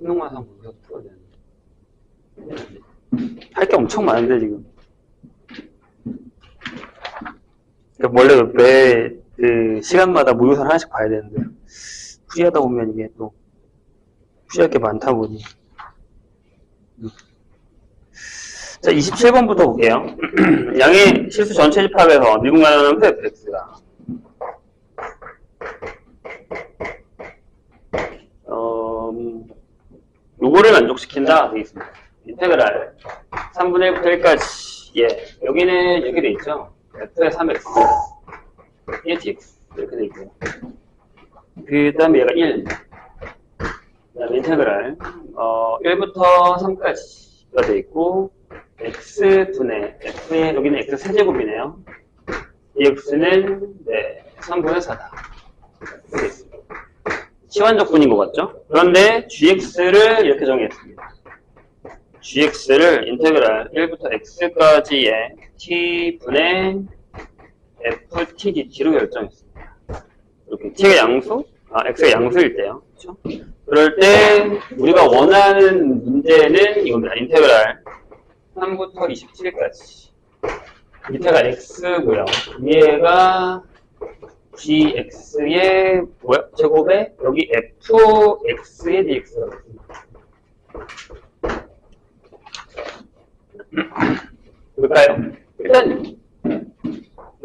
수능만 하면 우리가 풀어야 되는데. 할 게 엄청 많은데, 지금. 원래 매 시간마다 모의고사를 하나씩 봐야 되는데, 풀이하다 보면 이게 또, 풀이할 게 많다 보니. 자, 27번부터 볼게요. 양의 실수 전체 집합에서 미분간하는 fx가 요거를 만족시킨다 되겠습니다. 인테그랄 3분의 1부터 1까지 예, 여기는 이렇게 돼 있죠. f의 3x 1dx 이렇게 돼 있고요. 그 다음에 얘가 1 그 다음에 인테그랄 1부터 3까지가 돼 있고 x분의 f의 여기는 x 세제곱이네요. dx는 네 3분의 4다. 이렇게 있습니다. 시환적분인 것 같죠? 그런데 gx를 이렇게 정의했습니다. gx를 인테그랄 1부터 x까지의 t분의 ft dt로 결정했습니다. 이렇게 t가 양수, x가 양수일 때요. 그렇죠? 그럴 때 우리가 원하는 문제는 이겁니다. 인테그랄 3부터 27까지. 밑에가 x고요. 위에가 gx의 뭐야? 제곱에 여기 fx의 dx가 있습니다. 볼까요? 일단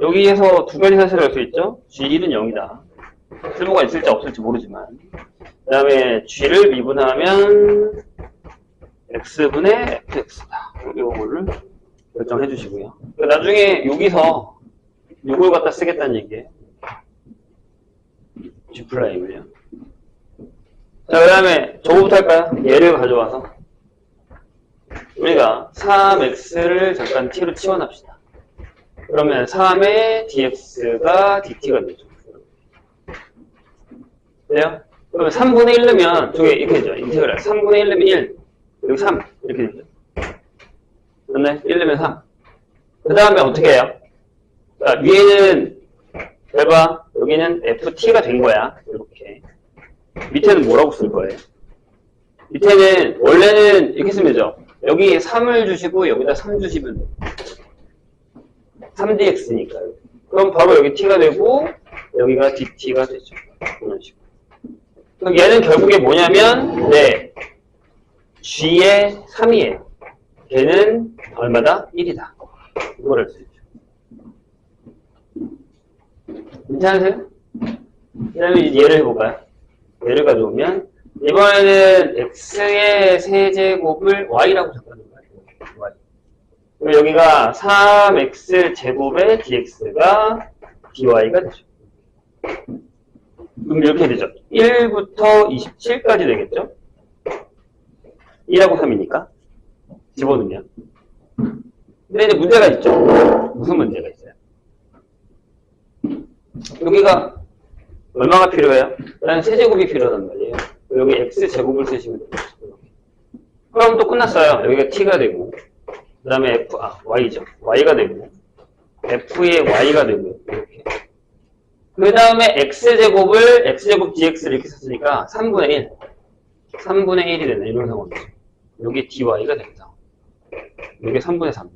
여기에서 두 가지 사실을 알 수 있죠. g1은 0이다. 쓸모가 있을지 없을지 모르지만 그 다음에 g를 미분하면 x분의 fx다. 이거를 결정해 주시고요. 나중에 여기서 이걸 갖다 쓰겠다는 얘기예요. G 프라임을요. 자, 그 다음에 저거부터 할까요? 얘를 가져와서 우리가 3x를 잠깐 t로 치환합시다. 그러면 3의 dx가 dt가 되죠. 돼요? 그러면 3분의 1 넣으면 저게 이렇게 되죠. 인테그랄 3분의 1 넣으면 1 여기 3 이렇게 되죠. 맞네? 1 넣으면 3. 그 다음에 어떻게 해요? 자, 위에는 잘 봐. 여기는 ft가 된 거야. 이렇게. 밑에는 뭐라고 쓸 거예요? 밑에는 원래는 이렇게 쓰면 되죠. 여기 3을 주시고 여기다 3 주시면 돼요. 3dx니까요. 그럼 바로 여기 t가 되고 여기가 dt가 되죠. 이런 식으로. 그럼 얘는 결국에 뭐냐면 네, g의 3이에요. 걔는 얼마다? 1이다. 이거를 쓰죠. 괜찮으세요? 그 다음에 얘를 해볼까요? 얘를 가져오면 이번에는 x의 세제곱을 y라고 적는 거예요. y. 그럼 여기가 3x 제곱의 dx가 dy가 되죠. 그럼 이렇게 되죠. 1부터 27까지 되겠죠? 1하고 3이니까 집어넣으면. 근데 이제 문제가 있죠. 무슨 문제가 있어요? 여기가 얼마가 필요해요? 일단 세제곱이 필요하단 말이에요. 여기 x제곱을 쓰시면 돼요. 그럼 또 끝났어요. 여기가 t가 되고 그 다음에 y죠. y가 되고 f의 y가 되고 이렇게. 그 다음에 x제곱 dx를 이렇게 썼으니까 3분의 1 3분의 1이 되네. 이런 상황이죠. 여기 dy가 된다. 여기 3분의 3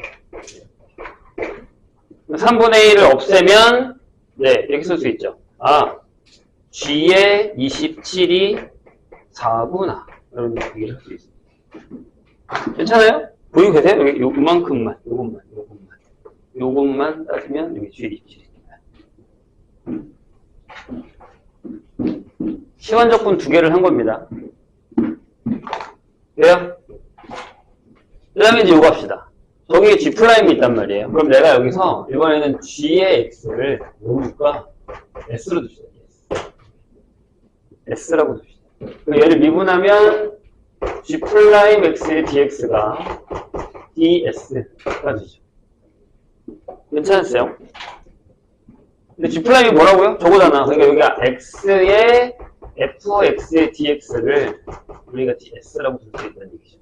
3분의 1을 없애면 네, 이렇게 쓸 수 있죠. g의 27이 4구나. 이런 얘기를 할 수 있습니다. 괜찮아요? 보이고 계세요? 여기 요만큼만, 요것만 따지면 여기 g의 27입니다. 시환적분 두 개를 한 겁니다. 그래요? 그 다음에 이제 요거 합시다. 저기에 G'이 있단 말이에요. 그럼 내가 여기서 이번에는 G의 X를 뭐니까 S로 둡시다. S라고 둡시다. 그럼 얘를 미분하면 G'X의 DX가 DS가 되죠. 괜찮으세요? 근데 G'이 뭐라고요? 저거잖아. 그러니까 여기가 X의 FX의 DX를 우리가 DS라고 볼 수 있다는 얘기죠.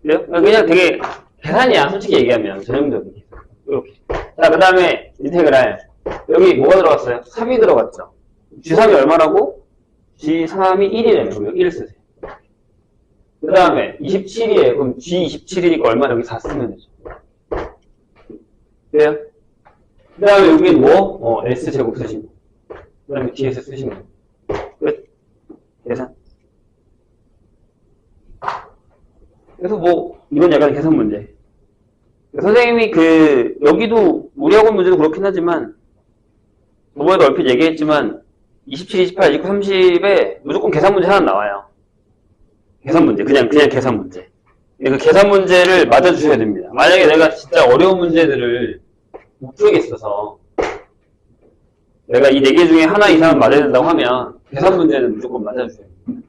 그래요? 그냥 되게 계산이야, 솔직히 얘기하면. 전형적인. 이렇게. 자, 그 다음에 인테그랄. 여기 뭐가 들어갔어요? 3이 들어갔죠. G3이 얼마라고? G3이 1이래요. 그럼 여기 1 쓰세요. 그 다음에 27이에요. 그럼 G27이니까 얼마? 여기 4 쓰면 되죠. 돼요? 그 다음에 여기는 뭐? S제곱 쓰시면. 그 다음에 DS 쓰시면. 끝. 계산. 그래서 뭐, 이건 약간 계산 문제. 선생님이 여기도 우리 학원 문제도 그렇긴 하지만, 저번에도 얼핏 얘기했지만, 27, 28, 29, 30에 무조건 계산 문제 하나 나와요. 계산 문제. 그냥 계산 문제. 그 계산 문제를 맞아주셔야 됩니다. 만약에 내가 진짜 어려운 문제들을 못 풀겠어서, 내가 이 4개 중에 하나 이상은 맞아야 된다고 하면, 계산 문제는 무조건 맞아주셔야 됩니다.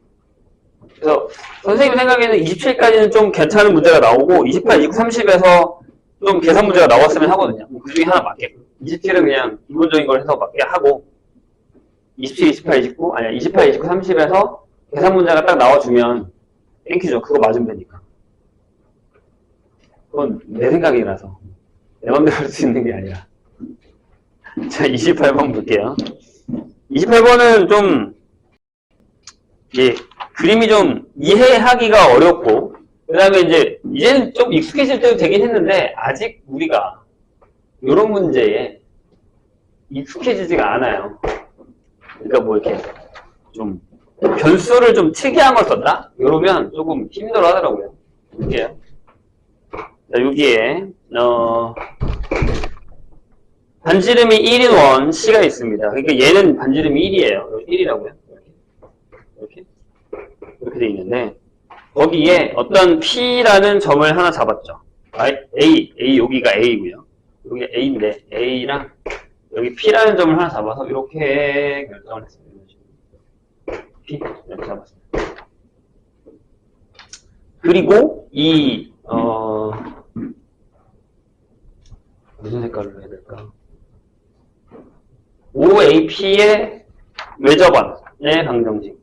그래서, 선생님 생각에는 27까지는 좀 괜찮은 문제가 나오고, 28, 29, 30에서 좀 계산 문제가 나왔으면 하거든요. 그 중에 하나 맞게. 27은 그냥 기본적인 걸 해서 맞게 하고, 27, 28, 29, 아니야, 28, 29, 30에서 계산 문제가 딱 나와주면, 땡큐죠. 그거 맞으면 되니까. 그건 내 생각이라서. 내 맘대로 할 수 있는 게 아니라. 자, 28번 볼게요. 28번은 좀, 그림이 좀 이해하기가 어렵고, 그 다음에 이제는 좀 익숙해질 때도 되긴 했는데, 아직 우리가, 이런 문제에 익숙해지지가 않아요. 그러니까 뭐 이렇게, 좀, 변수를 좀 특이한 걸 썼다? 이러면 조금 힘들어 하더라고요. 볼게요. 자, 여기에, 반지름이 1인 원 C가 있습니다. 그러니까 얘는 반지름이 1이에요. 1이라고요. 이렇게 돼 있는데, 거기에 어떤 P라는 점을 하나 잡았죠. A, 여기가 A고요. 여기 A인데, A랑 여기 P라는 점을 하나 잡아서 이렇게 결정을 했습니다. P, 이렇게 잡았습니다. 그리고 무슨 색깔로 해야 될까? OAP의 외접원의 방정식.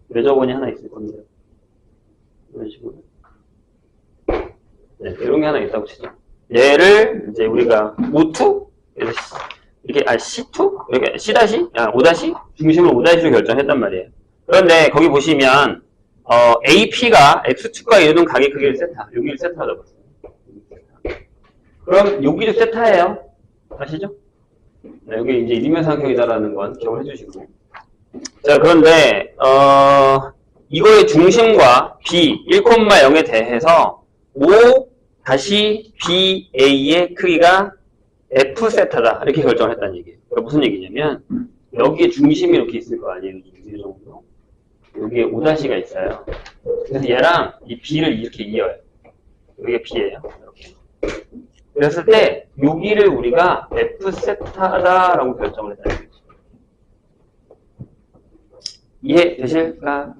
외접원이 하나 있을 겁니다. 이런 식으로. 네, 이런 게 하나 있다고 치죠. 얘를 이제 우리가 O2? 이렇게, C2? 이렇게 C-? 5- 중심을 5-로 결정했단 말이에요. 그런데 거기 보시면, AP가 X축과 이루는 각의 크기를 세타. 여기를 세타로 잡았어요. 그럼 여기도 세타예요. 아시죠? 네, 여기 이제 이등변삼각형이다라는 건 기억을 해주시고. 자, 그런데, 이거의 중심과 B 1,0에 대해서 O-BA의 크기가 F세타다. 이렇게 결정을 했다는 얘기예요. 그러니까 무슨 얘기냐면, 여기에 중심이 이렇게 있을 거 아니에요. 이 정도. 여기에 O-가 있어요. 그래서 얘랑 이 B를 이렇게 이어요. 여기가 B예요. 이렇게. 그랬을 때, 여기를 우리가 F세타다라고 결정을 했다는 얘기죠. 이해되실까?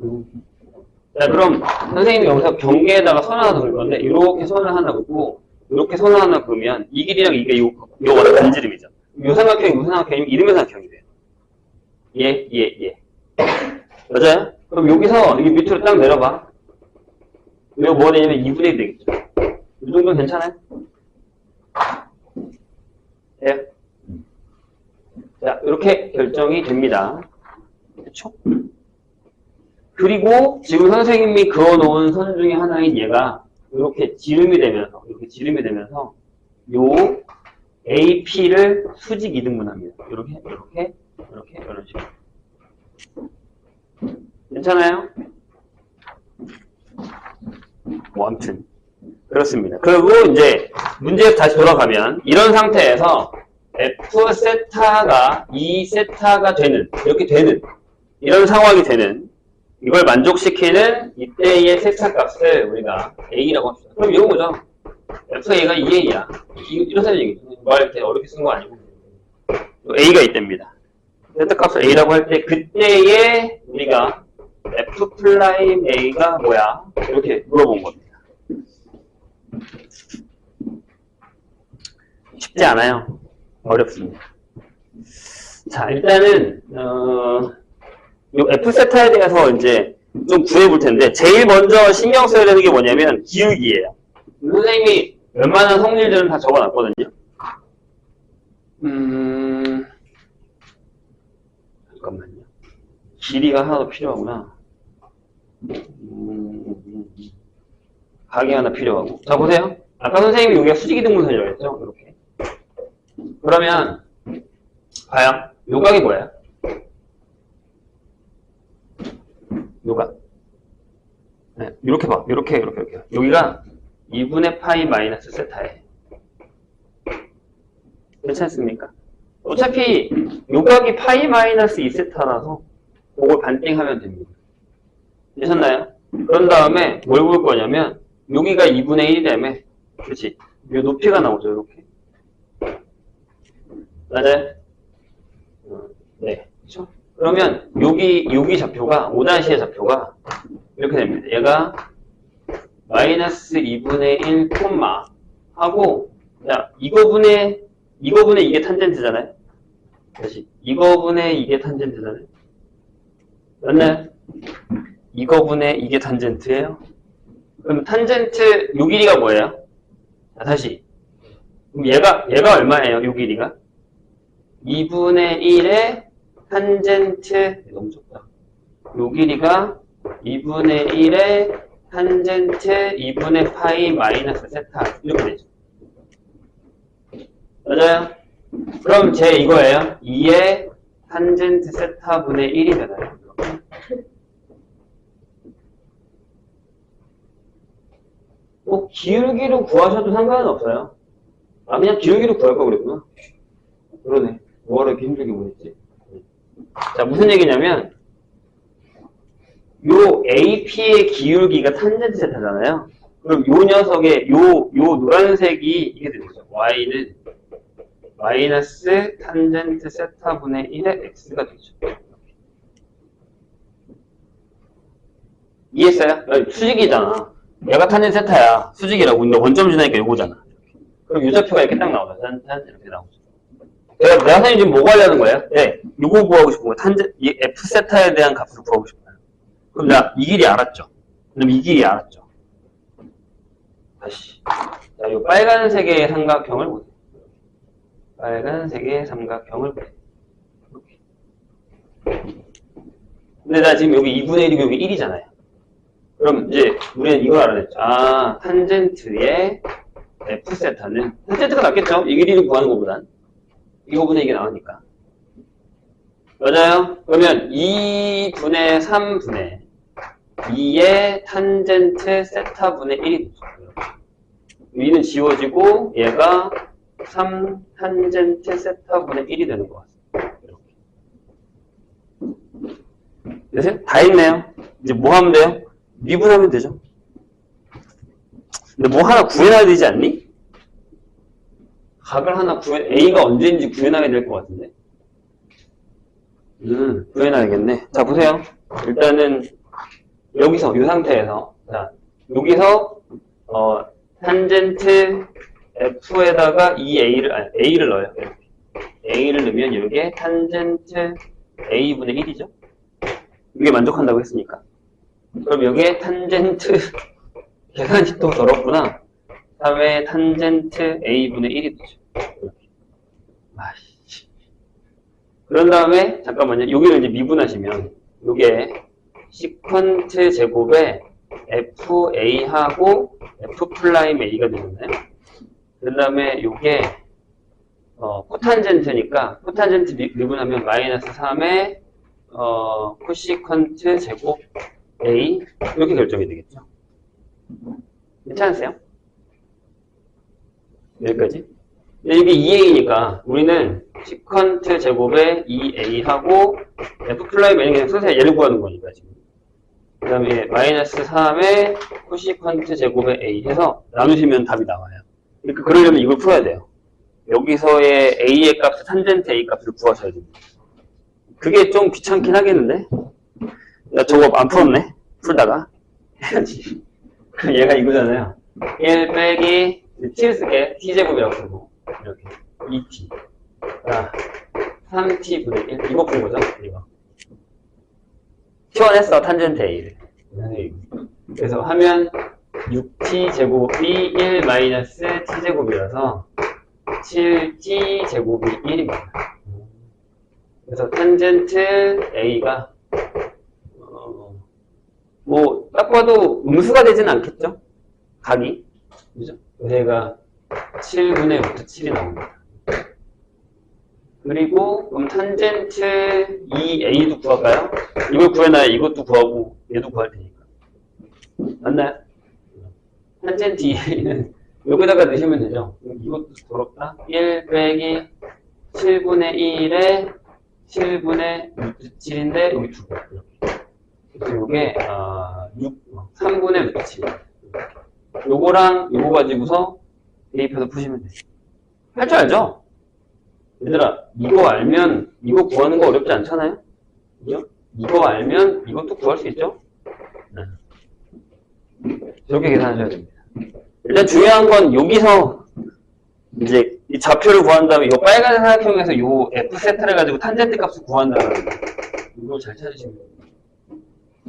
자, 그럼 선생님이 여기서 경계에다가 선 하나 그을 건데, 이렇게 선을 하나 긋고, 이렇게 선을 하나 그으면, 이 길이랑 이게 요 반지름이죠. 요 삼각형이 무슨 삼각형이면 이등변삼각형이 돼요. 예. 맞아요? 그럼 여기서 여기 밑으로 딱 내려봐. 이거 뭐가 되냐면 2분의 1 되겠죠. 이 정도는 괜찮아요? 돼요? 자, 이렇게 결정이 됩니다. 그렇죠? 그리고 지금 선생님이 그어놓은 선 중에 하나인 얘가 이렇게 지름이 되면서 요 AP를 수직 이등분합니다. 이렇게 이런 식으로. 괜찮아요? 뭐 아무튼 그렇습니다. 그리고 이제 문제에 다시 돌아가면 이런 상태에서 F 세타가 E 세타가 되는 이렇게 되는 이런 상황이 되는 이걸 만족시키는 이때의 세타 값을 우리가 A라고 합시다. 그럼 이런 거죠. FA가 2A야. 이런 얘기죠. 말 이렇게 어렵게 쓴 거 아니고 A가 있답니다. 세타 값을 A라고 할 때 그때의 우리가 F'A가 뭐야? 이렇게 물어본 겁니다. 쉽지 않아요. 어렵습니다. 자, 일단은 이 F세타에 대해서 이제 좀 구해볼 텐데 제일 먼저 신경 써야 되는 게 뭐냐면 기울기예요. 선생님이 웬만한 성질들은 다 적어놨거든요. 잠깐만요. 길이가 하나 더 필요하구나. 각이 하나 필요하고. 자, 보세요. 아까 선생님이 여기가 수직이 등분선이라고 했죠? 이렇게. 그러면, 봐요. 요 각이 뭐예요? 요 각. 네, 이렇게 봐. 이렇게. 여기가 2분의 파이 마이너스 세타에. 괜찮습니까? 어차피 요 각이 파이 마이너스 2세타라서 그걸 반띵하면 됩니다. 되셨나요? 그런 다음에 뭘 볼 거냐면 여기가 2분의 1이라며. 그렇지? 요 높이가 나오죠. 이렇게. 맞아요? 네. 그렇죠? 그러면 여기 좌표가 5-의 좌표가 이렇게 됩니다. 얘가 마이너스 2분의 1 콤마 하고, 자, 이거분의 이게 탄젠트잖아요. 다시 이거분의 이게 탄젠트잖아요. 맞나요? 이거분의 이게 탄젠트예요. 그럼 탄젠트 요 길이가 뭐예요? 자, 다시. 그럼 얘가 얼마예요? 요 길이가? 2분의 1의 탄젠트, 너무 적다. 요 길이가 2분의 1의 탄젠트 2분의 파이 마이너스 세타. 이렇게 되죠. 맞아요? 그럼 제 이거예요. 2의 탄젠트 세타분의 1이 되나요? 뭐 기울기로 구하셔도 상관은 없어요. 아, 그냥 기울기로 구할 거 그랬구나. 그러네. 뭐하러 이렇게 힘들게 보냈지? 자, 무슨 얘기냐면 요 AP의 기울기가 탄젠트 세타잖아요. 그럼 요 녀석의 요 노란색이 이게 되는 거죠. Y는 마이너스 탄젠트 세타분의 1의 X가 되죠. 이해했어요? 수직이잖아. 얘가 탄젠트 세타야. 수직이라고. 근데 원점 주나니까 요거잖아. 그럼 요 좌표가 이렇게 딱 나오죠. 탄 이렇게 나오죠. 내가 선생님 지금 뭐 구하려는 거예요? 네. 요거 구하고 싶은 거예요. 이 F 세타에 대한 값을 구하고 싶어요. 그럼 나 이 길이 알았죠? 그럼 이 길이 알았죠? 다시. 자, 요 빨간색의 삼각형을 보세요. 빨간색의 삼각형을 보세요. 근데 나 지금 여기 2분의 1이고 여기 1이잖아요. 그럼 이제 우리는 이걸 알아냈죠. 아, 탄젠트의 F세타는 탄젠트가 낫겠죠? 이 길이를 구하는 것보단. 이거분의 이게 나오니까. 맞아요? 그러면 2분의 3분의 2의 탄젠트 세타분의 1이 되죠. 위는 지워지고 얘가 3 탄젠트 세타분의 1이 되는 것 같습니다. 이렇게. 다 했네요. 이제 뭐 하면 돼요? 미분하면 되죠. 근데 뭐 하나 구해놔야 되지 않니? 각을 하나 A가 언제인지 구해놔야 될 것 같은데. 구해놔야겠네. 자, 보세요. 일단은 여기서 이 상태에서 자, 여기서 탄젠트 F에다가 A를 넣어요. 이렇게. A를 넣으면 이게 탄젠트 A분의 1이죠. 이게 만족한다고 했으니까. 그럼 여기에 탄젠트 계산이 또 더럽구나. 3의 탄젠트 A분의 1이 되죠. 이렇게. 아이씨. 그런 다음에 잠깐만요. 여기를 이제 미분하시면 요게 시퀀트 제곱에 FA하고 F'A가 되잖아요. 그 다음에 요게 코탄젠트니까 코탄젠트 미분하면 마이너스 3의 코시퀀트 제곱 A 이렇게 결정이 되겠죠. 괜찮으세요? 여기까지. 근데 이게 2A니까 우리는 시퀀트 제곱에 2A하고 F'A는 그냥 선생님 얘를 구하는 거니까 지금. 그 다음에 마이너스 3의 코시퀀트 제곱에 A 해서 나누시면 답이 나와요. 그러니까 그러려면 이걸 풀어야 돼요. 여기서의 A의 값을 탄젠트 A 값을 구하셔야 됩니다. 그게 좀 귀찮긴 하겠는데? 나 저거 안 풀었네? 풀다가. 해야지. 그럼 얘가 이거잖아요. 1 빼기 t를 쓸게. t제곱이라고 쓰고. 이렇게. 2t. 자, 3t분의 1. 이거 푼 거죠? 이거. 치환했어. 탄젠트 A를. 그래서 하면 6t 제곱이 1 마이너스 t제곱이라서 7t 제곱이 1입니다. 그래서 탄젠트 A가 뭐, 딱 봐도 음수가 되진 않겠죠? 각이. 그죠? 얘가 7분의 루트 7이 나옵니다. 그리고, 그럼 탄젠트 2a도 구할까요? 이걸 구해놔야 이것도 구하고, 얘도 구할 테니까. 맞나요? 탄젠트 2a는 여기다가 넣으시면 되죠? 이것도 더럽다. 1 빼기 7분의 1에 7분의 루트 7인데, 여기 두 개. 그래서 이게 3분의 루트 7. 요거랑 요거 가지고서 대입해서 푸시면 돼요. 할 줄 알죠? 얘들아, 이거 알면 이거 구하는 거 어렵지 않잖아요? 그죠? 이거 알면 이것도 구할 수 있죠? 네. 저렇게 계산하셔야 됩니다. 일단 중요한 건 여기서 이제 이 좌표를 구한 다음에 이 빨간 삼각형에서 이 f 세타를 가지고 탄젠트 값을 구한다는 거. 이걸 잘 찾으시면 돼요.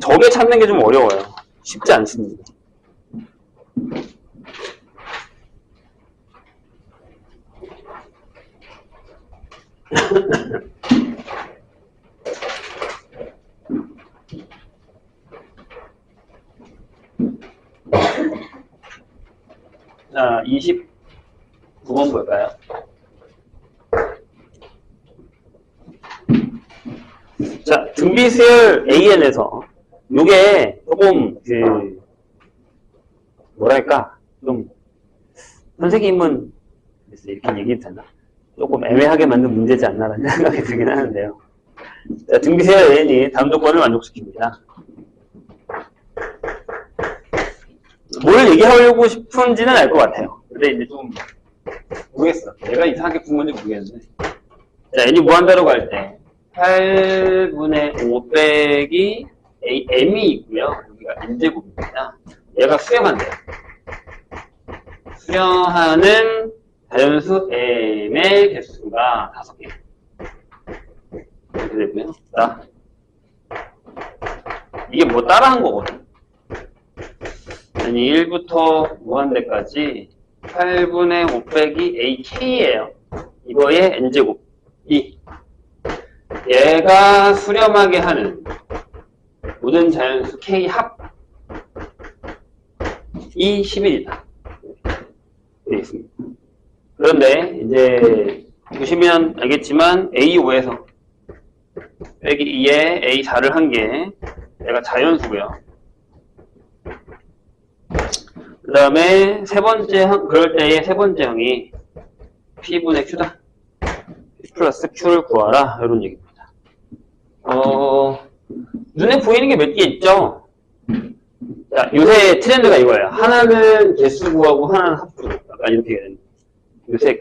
저게 찾는 게 좀 어려워요. 쉽지 않습니다. 자, 29번 볼까요? 자, 등비수열 AN에서 요게 조금 뭐랄까 좀 선생님은 이렇게 얘기해도 되나? 조금 애매하게 만든 문제지 않나라는 생각이 들긴 하는데요. 자, 등비수열 AN이 다음 조건을 만족시킵니다. 뭘 얘기하려고 싶은지는 알 것 같아요. 근데 이제 좀 모르겠어. 내가 이상하게 푼 건지 모르겠는데. 자, n이 무한대로 갈 때 8분의 5 빼기 m이 있고요. 여기가 n제곱입니다. 얘가 수렴한대요. 수렴하는 자연수 m의 개수가 5개. 이렇게 되고요. 자, 이게 뭐 따라한 거거든. 아니 1부터 무한대까지 8분의 5 빼기 ak예요. 이거의 n제곱 2. 얘가 수렴하게 하는 모든 자연수 k 합이 11이다. 되겠습니다. 그런데 이제 보시면 알겠지만 a5에서 빼기 2에 a4를 한 게 얘가 자연수고요. 그 다음에 세 번째 항, 그럴 때의 세 번째 항이 P분의 Q다. P 플러스 Q를 구하라. 이런 얘기입니다. 눈에 보이는 게 몇 개 있죠? 자, 요새 트렌드가 이거예요. 하나는 개수 구하고 하나는 합수. 약간 이렇게 되는. 요새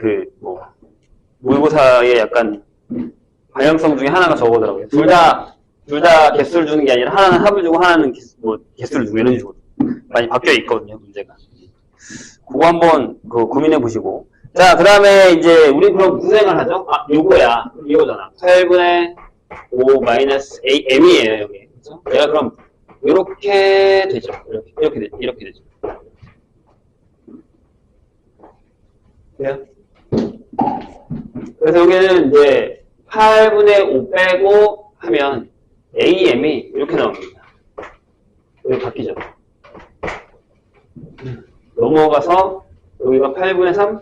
모의고사에 약간 방향성 중에 하나가 저거더라고요. 둘 다 개수를 주는 게 아니라 하나는 합을 주고 하나는 개수를 주고 이런 식으로. 많이 바뀌어 있거든요, 문제가. 그거 한번 고민해 보시고. 자, 그 다음에 이제 우리 그럼 구생을 하죠? 아, 요거야. 이거잖아. 8분의 5 마이너스 m이에요, 여기. 그렇죠? 얘가 그럼 이렇게 되죠. 이렇게 되죠. 그래요? 그래서 여기는 이제 8분의 5 빼고 하면 am이 이렇게 나옵니다. 여기 바뀌죠. 넘어가서 여기가 8분의 3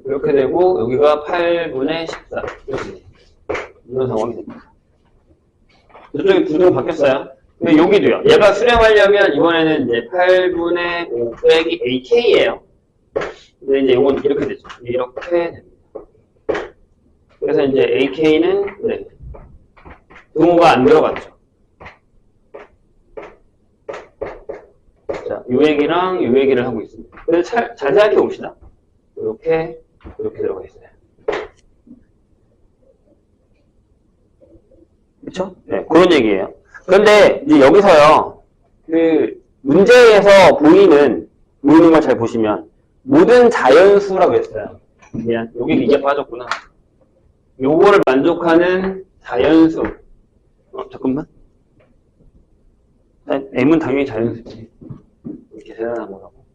이렇게 되고 여기가 8분의 14 이렇게 돼요. 이런 상황이 됩니다. 저쪽에 구조가 바뀌었어요. 근데 여기도요. 얘가 수렴하려면 이번에는 이제 8분의 5 빼기 ak예요. 근데 이제 이건 이렇게 되죠. 이렇게 됩니다. 그래서 이제 ak는 네, 등호가 안 들어갔죠. 자, 요 얘기랑 요 얘기를 하고 있습니다. 그래서 잘 생각해 봅시다. 이렇게 들어가 있어요. 그쵸? 네, 그런 얘기예요. 그런데 이제 여기서요, 문제에서 보이는 걸 잘 보시면, 모든 자연수라고 했어요. 미안, 여기 이게 빠졌구나. 요거를 만족하는 자연수. 잠깐만. m은 당연히 자연수지. 이렇게 대단한 거라고.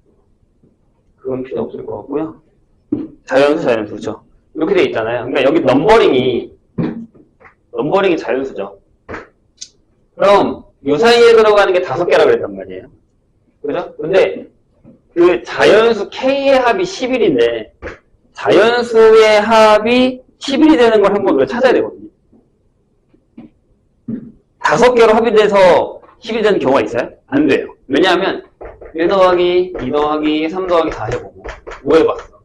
그건 필요 없을 것 같고요. 자연수, 그렇죠? 이렇게 돼 있잖아요. 그러니까 여기 넘버링이 자연수죠. 그럼 요 사이에 들어가는 게 5개라고 그랬단 말이에요. 그죠? 근데 그 자연수 K의 합이 11인데 자연수의 합이 11이 되는 걸 한번 우리가 찾아야 되거든요. 5개로 합이 돼서 10이 되는 경우가 있어요? 안 돼요. 왜냐하면 1 더하기 2 더하기 3 더하기 4 해보고 5 해봤어.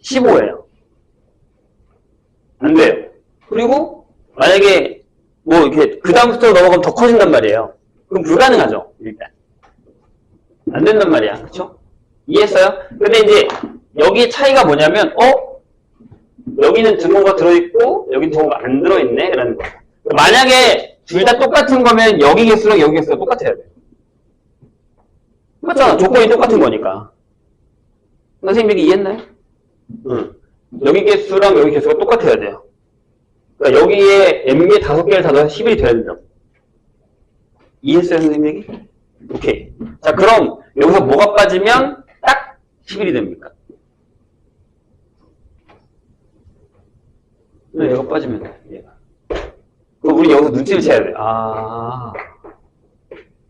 15예요. 안 돼요. 그리고 만약에 뭐 이렇게 그 다음부터 넘어가면 더 커진단 말이에요. 그럼 불가능하죠. 일단 안 된단 말이야. 그쵸? 이해했어요? 근데 이제 여기 차이가 뭐냐면 여기는 등호가 들어있고 여기는 등호가 안 들어있네 라는 거예요. 만약에 둘 다 똑같은 거면 여기 개수랑 여기 개수가 똑같아야 돼요. 맞잖아. 조건이 똑같은 거니까. 선생님 얘기 이해했나요? 응. 여기 개수랑 여기 개수가 똑같아야 돼요. 그러니까 여기에 m개 5개를 다 넣어서 11이 돼야 된다. 이해했어요, 선생님 얘기? 오케이. 자, 그럼 여기서 뭐가 빠지면 딱 11이 됩니까? 네, 얘가 빠지면 돼, 얘가. 그럼 우리 여기서 눈치를 채야 돼.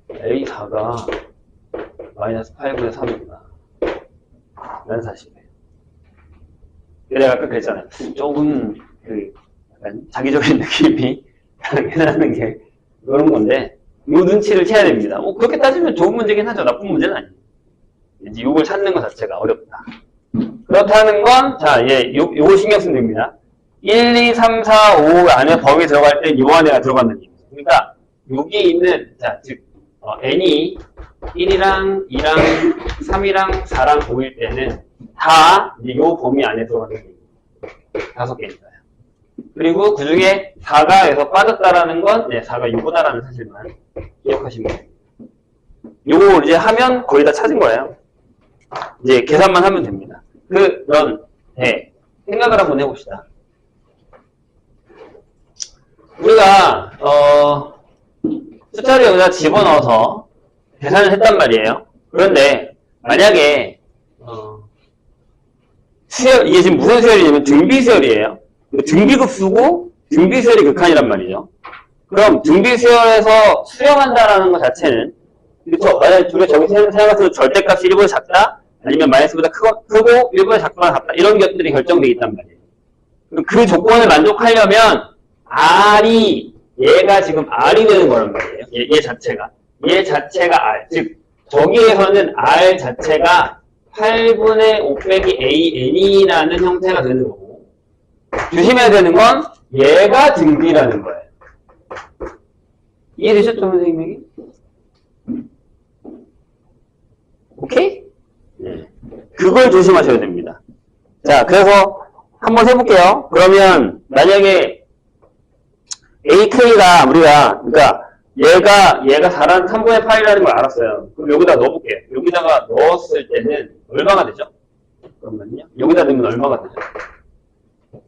A4가 마이너스 8분의 3이구나. 라는 사실이에요. 내가 아까 그랬잖아요. 조금, 약간 자기적인 느낌이 나는 게 그런 건데, 이 눈치를 채야 됩니다. 그렇게 따지면 좋은 문제긴 하죠. 나쁜 문제는 아니에요. 이제 이걸 찾는 것 자체가 어렵다. 그렇다는 건, 자, 요거 신경 쓰면 됩니다. 1, 2, 3, 4, 5 안에 범위 들어갈 땐 요 안에가 들어간다는 얘기죠. 그러니까, 여기 있는, 자, 즉, n이 1이랑 2랑 3이랑 4랑 5일 때는 다 이제 요 범위 안에 들어가는 얘기죠. 5개니까요. 그리고 그 중에 4가 여기서 빠졌다라는 건, 4가 요거다라는 사실만 기억하시면 돼요. 요거 이제 하면 거의 다 찾은 거예요. 이제 계산만 하면 됩니다. 생각을 한번 해봅시다. 우리가, 숫자를 여기다 집어넣어서 계산을 했단 말이에요. 그런데, 만약에, 수열, 이게 지금 무슨 수열이냐면 등비수열이에요. 등비급수고, 등비수열이 극한이란 말이죠. 그럼 등비수열에서 수렴한다라는 것 자체는, 그렇죠? 만약에 둘이 저기 생각해서 절대값이 1보다 작다? 아니면 마이너스보다 크고 1보다 작거나 같다? 이런 것들이 결정되어 있단 말이에요. 그럼 그 조건을 만족하려면, R이, 얘가 지금 R이 되는 거란 말이에요. 얘 자체가. 얘 자체가 R. 즉, 저기에서는 R 자체가 8분의 5 빼기 AN이라는 형태가 되는 거고, 조심해야 되는 건 얘가 등비라는 거예요. 이해되셨죠, 선생님에게? 오케이? 네. 그걸 조심하셔야 됩니다. 자, 그래서 한번 해볼게요. 그러면, 만약에 AK가 우리가, 그러니까 얘가 3분의 8이라는 걸 알았어요. 그럼 여기다 넣어볼게요. 여기다가 넣었을 때는 얼마가 되죠? 잠깐만요. 여기다 넣으면 얼마가 되죠?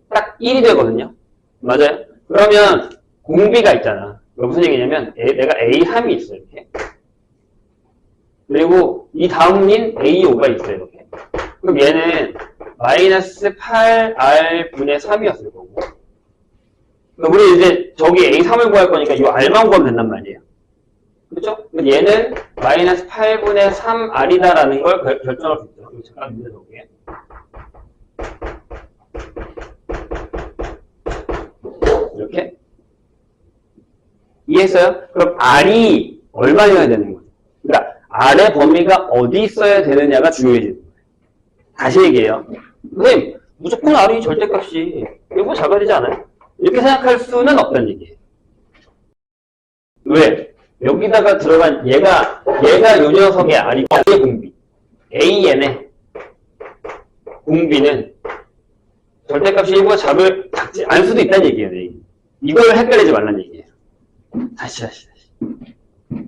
딱 1이 되거든요. 맞아요? 그러면 공비가 있잖아. 무슨 얘기냐면 내가 A3이 있어 이렇게. 그리고 이 다음인 A5가 있어요 이렇게. 그럼 얘는 마이너스 8R분의 3이었을 거고. 우리 이제 저기 A3을 구할 거니까 이 R만 구하면 된단 말이에요. 그렇죠? 얘는 마이너스 8분의 3R이다라는 걸 결정할 수 있죠. 잠깐 눌러볼게요. 이렇게. 이해했어요? 그럼 R이 얼마여야 되는 거죠? 그러니까 R의 범위가 어디 있어야 되느냐가 중요해지는 거예요. 다시 얘기해요. 선생님, 무조건 R이 절대값이 이거 작아지지 않아요? 이렇게 생각할 수는 없다는 얘기예요. 왜? 여기다가 들어간 얘가 요 녀석의 R이 R의 공비. AN의 공비는 절대값이 1보다 작지 않을 수도 있다는 얘기예요. 이걸 헷갈리지 말라는 얘기예요. 다시.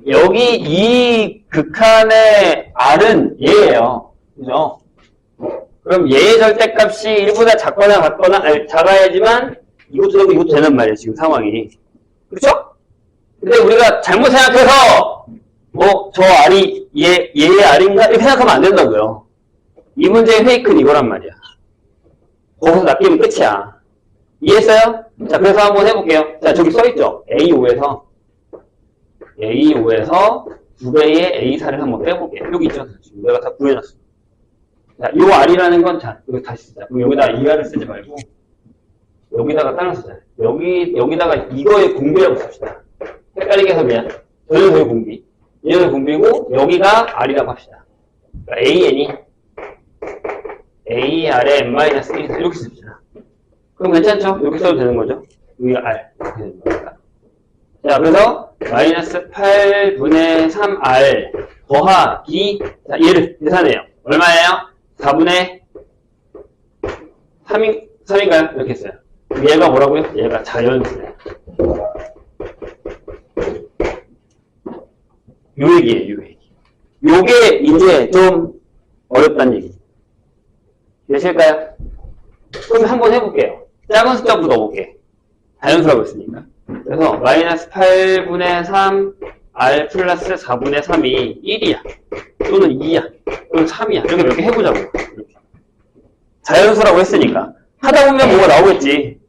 여기 이 극한의 R은 얘예요. 그죠? 그럼 얘의 절대값이 1보다 작거나 같거나, 작아야지만 이것도 되는 말이에요, 지금 상황이. 그렇죠? 근데 우리가 잘못 생각해서, 저 R이, 얘의 R인가? 이렇게 생각하면 안 된다고요. 이 문제의 페이크는 이거란 말이야. 거기서 낚이면 끝이야. 이해했어요? 자, 그래서 한번 해볼게요. 자, 저기 써있죠? A5에서 2배의 A4를 한번 빼볼게요. 여기 있죠? 지금 내가 다 구해놨어. 자, 요 R이라는 건, 자, 여기 다시 쓰자. 그럼 여기다가 2R을 쓰지 말고, 여기다가 따로 쓰자. 여기다가 이거의 공비라고 씁시다. 헷갈리게 해서 미안. 저는 저의 공비. 얘는 공비고, 여기가 R이라고 합시다. 그러니까 AN이 AR의 n-1 이렇게 씁시다. 그럼 괜찮죠? 이렇게 써도 되는 거죠? 여기가 R. 이렇게 되는 거니까. 자, 그래서 마이너스 8분의 3R 더하기, 자, 얘를 계산해요. 얼마예요? 4분의 3인가요? 이렇게 했어요. 얘가 뭐라고요? 얘가 자연수예요. 요 얘기예요, 요 얘기. 요게 이제 좀 어렵다는 얘기. 되실까요? 그럼 한번 해볼게요. 작은 숫자부터 넣어볼게. 자연수라고 했으니까. 그래서 마이너스 8분의 3R 플러스 4분의 3이 1이야. 또는 2야. 또는 3이야. 이렇게 몇 개 해보자고. 이렇게. 자연수라고 했으니까. 하다 보면 뭐가 나오겠지.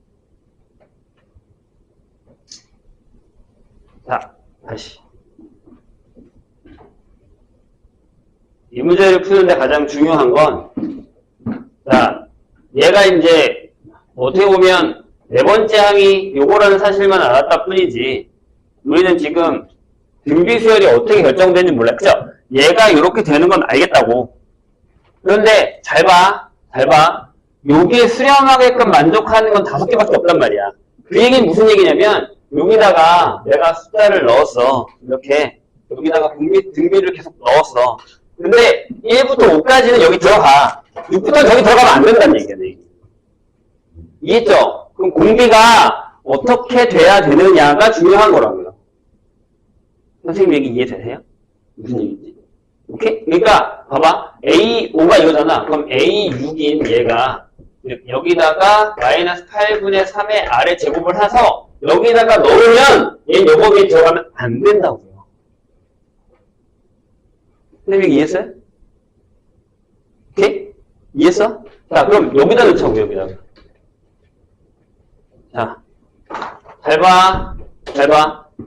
자, 다시. 이 문제를 푸는데 가장 중요한 건, 자, 얘가 이제 어떻게 보면 네 번째 항이 요거라는 사실만 알았다 뿐이지, 우리는 지금 등비수열이 어떻게 결정되는지 몰라. 그죠? 얘가 이렇게 되는 건 알겠다고. 그런데 잘 봐. 요게 수렴하게끔 만족하는 건 5개밖에 없단 말이야. 그 얘기는 무슨 얘기냐면, 여기다가 내가 숫자를 넣었어. 이렇게. 여기다가 등비를 계속 넣었어. 근데 1부터 5까지는 여기 들어가. 6부터는 저기 들어가면 안 된다는 얘기야. 이해했죠? 그럼 공비가 어떻게 돼야 되느냐가 중요한 거라고요. 선생님 얘기 이해되세요? 무슨 얘기인지? 오케이? 그러니까 봐봐. A5가 이거잖아. 그럼 A6인 얘가 여기다가 마이너스 8분의 3의 R의 제곱을 해서 여기다가 넣으면 얘 요거에 들어가면 안 된다고요. 선생님 이해했어요? 오케이? 이해했어? 자, 그럼 여기다 넣자고, 여기다가. 자, 잘 봐.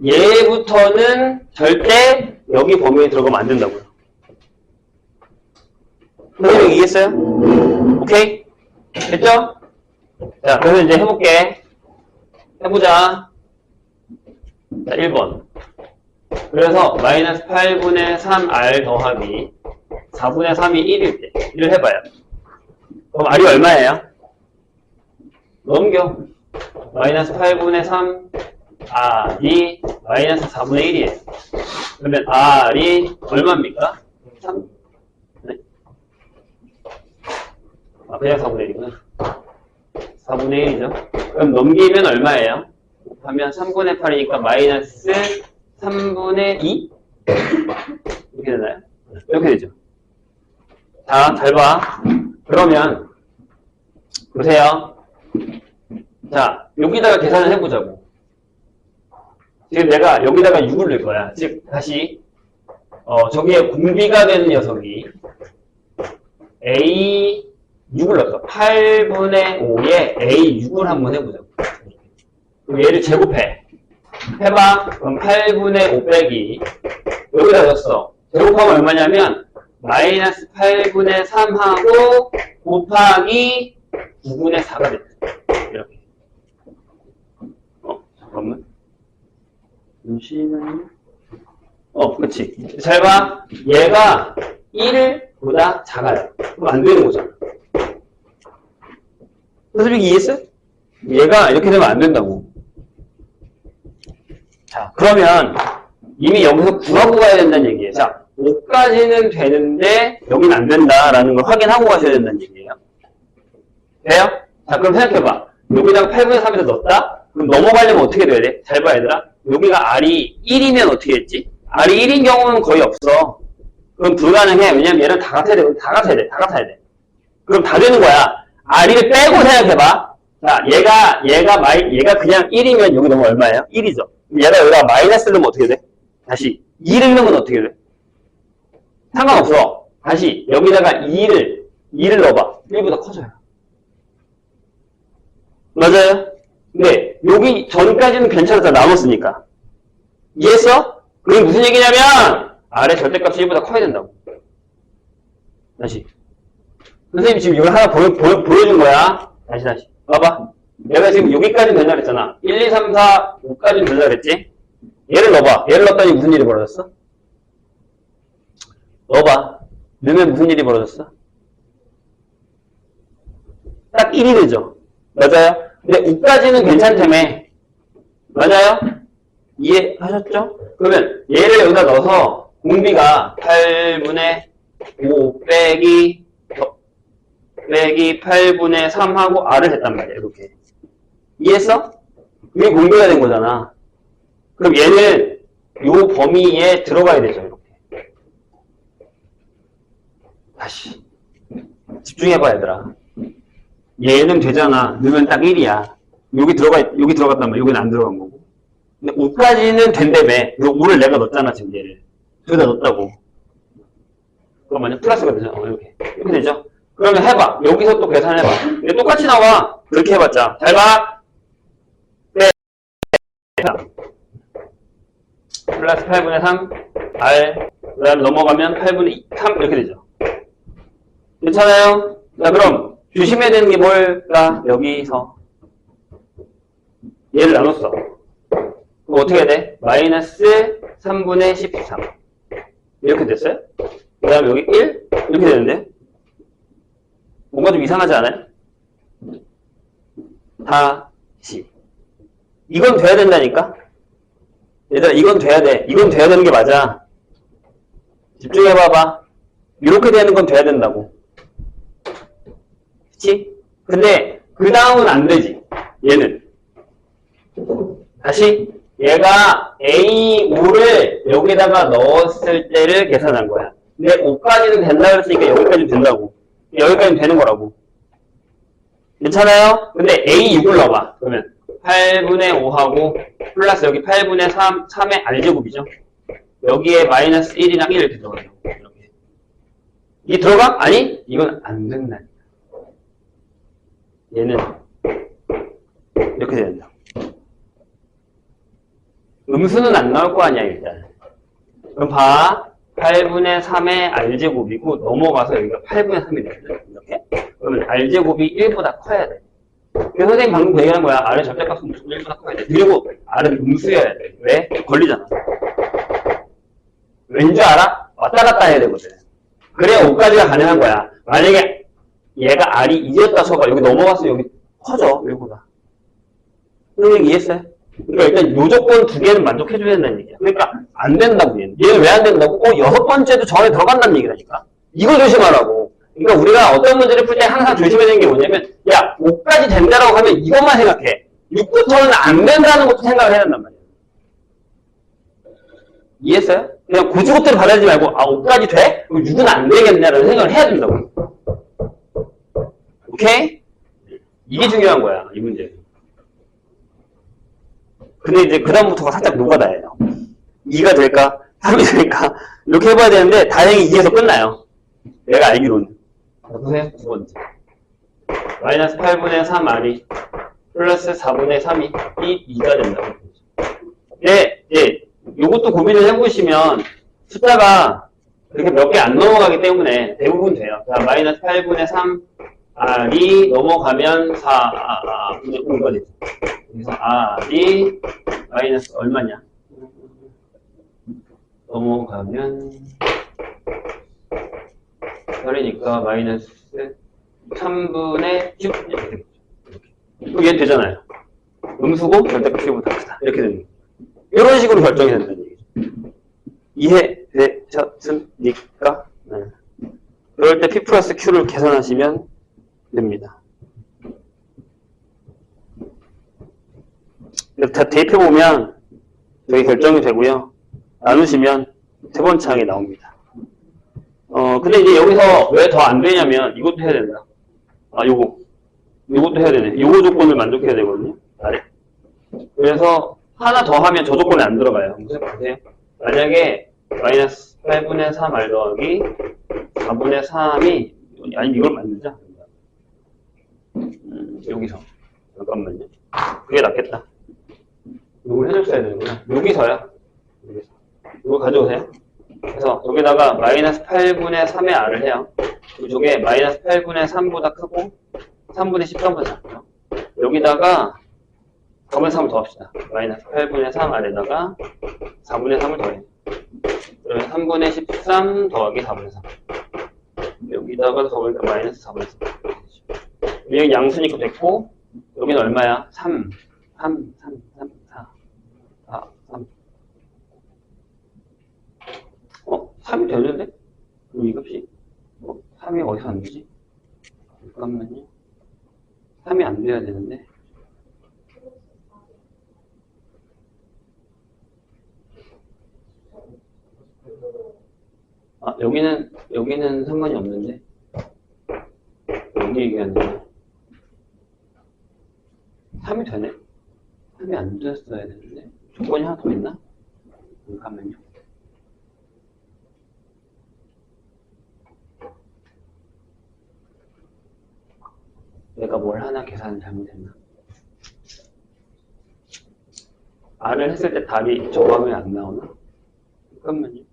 얘부터는 절대 여기 범위에 들어가면 안 된다고요. 선생님 이해했어요? 오케이? 됐죠? 자, 그래서 이제 해볼게. 해보자. 자, 1번. 그래서 마이너스 8분의 3R 더하기 4분의 3이 1일 때 1을 해봐요. 그럼 R이 얼마예요? 넘겨. 마이너스 8분의 3 R이 마이너스 4분의 1이에요. 그러면 R이 얼마입니까? 3? 네? 아, 그냥 4분의 1이구나. 4분의 1이죠. 그럼 넘기면 얼마예요? 하면 3분의 8이니까 마이너스 3분의 2? 이렇게 되나요? 이렇게 되죠. 자, 잘 봐. 그러면, 보세요. 자, 여기다가 계산을 해보자고. 지금 내가 여기다가 6을 넣을 거야. 즉, 다시, 저기에 공비가 되는 녀석이 A6을 넣었어. 8분의 5에 A6을 한번 해보자고. 그럼 얘를 제곱해. 해봐. 그럼 8분의 5 빼기 여기다 넣었어. 제곱하면 얼마냐면 마이너스 8분의 3하고 곱하기 9분의 4가 됐다. 이렇게. 잠깐만. 잠시만요. 그치. 잘 봐. 얘가 1보다 작아요. 그럼 안 되는 거잖아. 선생님 이해했어요? 얘가 이렇게 되면 안 된다고. 자, 그러면 이미 여기서 구하고 가야 된다는 얘기예요. 자, 5까지는 되는데 여긴 안 된다라는 걸 확인하고 가셔야 된다는 얘기예요. 돼요? 자, 그럼 생각해봐. 여기다가 8분의 3에서 넣었다? 그럼 넘어가려면 어떻게 돼야 돼? 잘 봐, 얘들아. 여기가 R이 1이면 어떻게 했지? R이 1인 경우는 거의 없어. 그럼 불가능해. 왜냐면 얘는 다 같아야 돼. 다 같아야 돼. 그럼 다 되는 거야. R을 빼고 생각해봐. 자, 얘가 그냥 1이면 여기 넘어 얼마예요? 1이죠. 얘가 여기다가 마이너스를 넣으면 어떻게 돼? 다시 2를 넣으면 어떻게 돼? 상관없어. 다시 여기다가 2를 넣어봐. 1보다 커져요. 맞아요? 근데 여기 전까지는 괜찮았다. 남았으니까. 이해했어? 그게 무슨 얘기냐면 아래 절대값이 1보다 커야 된다고. 다시. 선생님이 지금 이걸 하나 보여준 거야. 다시. 봐봐. 내가 지금 여기까지는 된다 그랬잖아. 1, 2, 3, 4, 5까지는 된다 그랬지? 얘를 넣어봐. 얘를 넣었더니 무슨 일이 벌어졌어? 넣어봐. 넣으면 무슨 일이 벌어졌어? 딱 1이 되죠. 맞아요? 근데 5까지는 괜찮다며. 맞아요? 이해하셨죠? 그러면 얘를 여기다 넣어서 공비가 8분의 5 빼기 8분의 3하고 R을 했단 말이야. 이렇게. 이해했어? 이게 공비가 된 거잖아. 그럼 얘는 요 범위에 들어가야 되죠. 이렇게. 다시. 집중해봐, 얘들아. 얘는 되잖아. 넣으면 딱 1이야. 여기 들어갔단 말이야. 여기는 안 들어간 거고. 근데 5까지는 된다며. 요 5를 내가 넣었잖아, 지금 얘를. 여기다 넣었다고. 그러면 플러스가 되죠. 이렇게. 이렇게 되죠. 그러면 해봐. 여기서 또 계산해봐. 이게 똑같이 나와. 그렇게 해봤자. 잘 봐. 네. 플러스 8분의 3, R. 그 다음 넘어가면 8분의 3 이렇게 되죠. 괜찮아요? 자, 그럼 조심해야 되는 게 뭘까? 여기서 얘를 나눴어. 그럼 어떻게 해야 돼? 마이너스 3분의 13 이렇게 됐어요? 그 다음에 여기 1 이렇게 되는데 뭔가 좀 이상하지 않아요? 다시 이건 돼야 된다니까? 얘들아 이건 돼야 돼. 이건 돼야 되는 게 맞아. 집중해봐봐. 이렇게 되는 건 돼야 된다고. 그치? 근데 그 다음은 안 되지. 얘는 다시 얘가 A5를 여기다가 넣었을 때를 계산한 거야. 근데 5까지는 된다 그랬으니까 여기까지는 된다고. 여기까지는 되는 거라고. 괜찮아요? 근데 A6을 넣어봐. 그러면 8분의 5하고 플러스 여기 8분의 3의 R제곱이죠. 여기에 마이너스 1이랑 1을 들어가요. 이렇게. 이게 들어가? 아니? 이건 안 된다니까. 얘는 이렇게 된다. 음수는 안 나올 거 아니야, 일단. 그럼 봐. 8분의 3의 R제곱이고 넘어가서 여기가 8분의 3이 되거든. 이렇게. 그러면 R제곱이 1보다 커야 돼. 그래서 선생님 방금 그 얘기한 거야. R의 절대값은 무조건 1보다 커야 돼. 그리고 R은 음수여야 돼. 왜? 걸리잖아. 왠지 알아? 왔다 갔다 해야 되거든. 그래야 5까지가 가능한 거야. 만약에 얘가 R이 이제였다 쳐봐. 여기 넘어가서 여기 커져. 1보다. 선생님 이해했어요? 그러니까 일단 요 조건 두 개는 만족해줘야 된다는 얘기야. 그러니까 안 된다고 얘는. 얘는 왜 안 된다고? 여섯 번째도 전에 들어간다는 얘기라니까. 이거 조심하라고. 그러니까 우리가 어떤 문제를 풀 때 항상 조심해야 되는 게 뭐냐면 야 5까지 된다라고 하면 이것만 생각해. 6부터는 안 된다는 것도 생각을 해야 된단 말이야. 이해했어요? 그냥 고지고대로 받아들이지 말고 5까지 돼? 그럼 6은 안 되겠네라는 생각을 해야 된다고. 오케이? 이게 중요한 거야. 이 문제. 근데 이제 그 다음부터가 살짝 노가다예요. 2가 될까? 3이 될까? 이렇게 해봐야 되는데 다행히 2에서 끝나요. 내가 알기로는. 보세요. 두 번째. 마이너스 8분의 3R이 플러스 4분의 3이 2가 된다고. 네, 예. 요것도 고민을 해보시면 숫자가 그렇게 몇 개 안 넘어가기 때문에 대부분 돼요. 자, 마이너스 8분의 3R이 넘어가면 4분의 5가 되죠. 그래서 R이 마이너스 얼마냐? 넘어가면 그러니까 마이너스 3분의 10 이렇게 되겠죠. 이렇게. 얘 되잖아요. 음수고 절대값 1보다 크다. 이렇게 되는 거예요. 이런 식으로 결정이 된다는 얘기죠. 이해되셨습니까? 네. 그럴 때 P 플러스 Q를 계산하시면 됩니다. 다 대입해보면 여기 결정이 되고요. 나누시면 세 번째 항이 나옵니다. 근데 이제 여기서 왜 더 안 되냐면 이것도 해야 된다. 요것도 해야 되네. 요거 조건을 만족해야 되거든요. 아래. 그래서 하나 더 하면 저 조건에 안 들어가요. 무슨 보세요. 만약에 마이너스 8분의 3R 더하기 4분의 3이 아니 이걸 만들자. 여기서 잠깐만요. 그게 낫겠다. 이걸 해줬어야 되는구나. 여기서요. 여기서. 이거 가져오세요. 그래서 여기다가 마이너스 8분의 3의 r을 해요. 이쪽에 마이너스 8분의 3보다 크고 3분의 10보다 작고요. 여기다가 4분의 3을 더합시다. 마이너스 8분의 3r에다가 4분의 3을 더해요. 그러면 3분의 13 더하기 4분의 3. 여기다가 더하니까 마이너스 4분의 3. 여기 양수니까 됐고, 여기는 얼마야? 3, 3, 3, 3, 4, 4, 3. 3이 되는데? 그럼 이 값이? 3이 어디서 안 되지? 잠깐만요. 3이 안 돼야 되는데. 여기는 상관이 없는데. 여기 얘기하는 거. 3이 되네? 3이 안 됐어야 되는데. 조건이 하나 더 있나? 잠깐만요. 내가 뭘 하나 계산을 잘못했나? R을 했을 때 답이 저 화면에 안 나오나? 잠깐만요.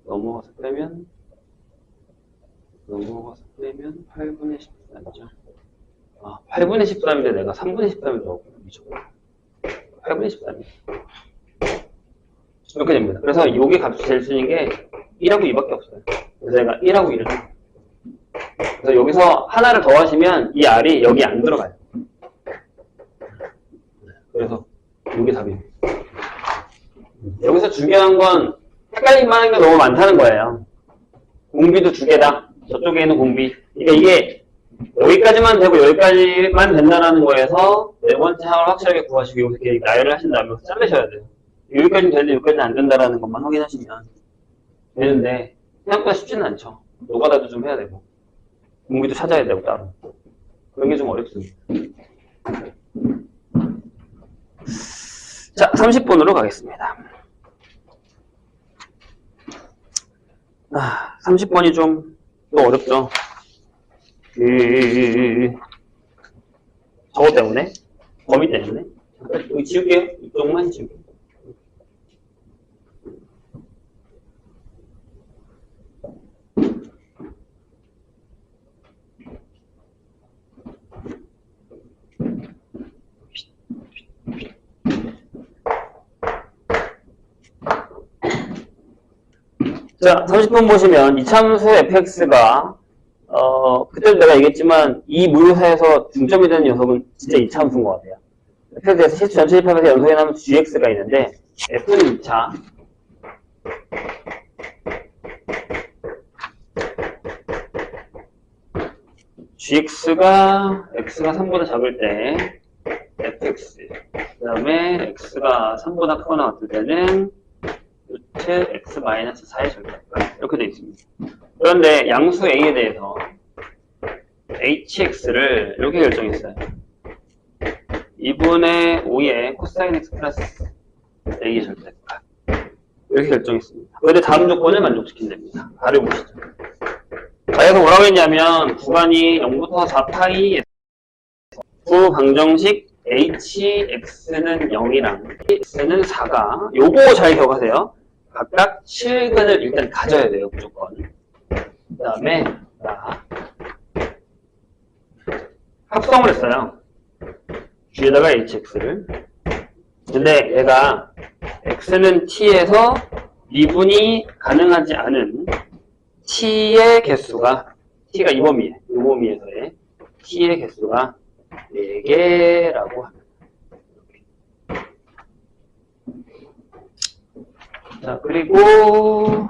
넘어가서 빼면 8분의 13이죠. 8분의 13인데 내가 3분의 13을 넣었구나. 미쳤구나. 8분의 13이요. 이렇게 됩니다. 그래서 여기 값이 제일 순위인 게 1하고 2밖에 없어요. 그래서 제가 1하고 2를 해요. 그래서 여기서 하나를 더하시면 이 R이 여기 안 들어가요. 그래서 이게 답이에요. 여기서 중요한 건 헷갈릴만 한 게 너무 많다는 거예요. 공비도 두 개다. 저쪽에 있는 공비. 그러니까 이게 여기까지만 되고 여기까지만 된다는 거에서 네 번째 항을 확실하게 구하시고 여기서 이렇게 나열을 하신 다음에 자르셔야 돼요. 여기까지는 되는데 여기까지는 안 된다는 것만 확인하시면 되는데 생각보다 쉽지는 않죠. 노가다도 좀 해야 되고 공비도 찾아야 되고 따로. 그런 게 좀 어렵습니다. 자, 30번으로 가겠습니다. 30번이 좀 또 어렵죠. 저거 때문에? 범위 때문에? 여기 지울게요. 이쪽만 지울게요. 자, 30번 보시면 이참수 fx가 그때도 내가 얘기했지만 이 무효사에서 중점이 되는 녀석은 진짜 이참수인 것 같아요. fx에서 실수 전체 집합에서 연속에 남은 gx가 있는데 f는 2차 gx가 x가 3보다 작을 때 fx 그 다음에 x가 3보다 크거나 같을 때는 루트 x-4의 절대값 이렇게 되어 있습니다. 그런데 양수 a에 대해서 hx를 이렇게 결정했어요. 2분의 5의 코사인 x 플러스 a의 절대값 이렇게 결정했습니다. 그런데 다음 조건을 만족시키면 됩니다. 바로 보시죠. 그래서 뭐라고 했냐면 구간이 0부터 4파이 구 방정식 hx는 0이랑 x는 4가 요거 잘 기억하세요. 각각 실근을 일단 가져야 돼요. 무조건. 그 다음에 합성을 했어요. G에다가 hx를. 근데 얘가 x는 t에서 미분이 가능하지 않은 t의 개수가 t가 이 범위에서의 t의 개수가 4개라고 합니다. 자, 그리고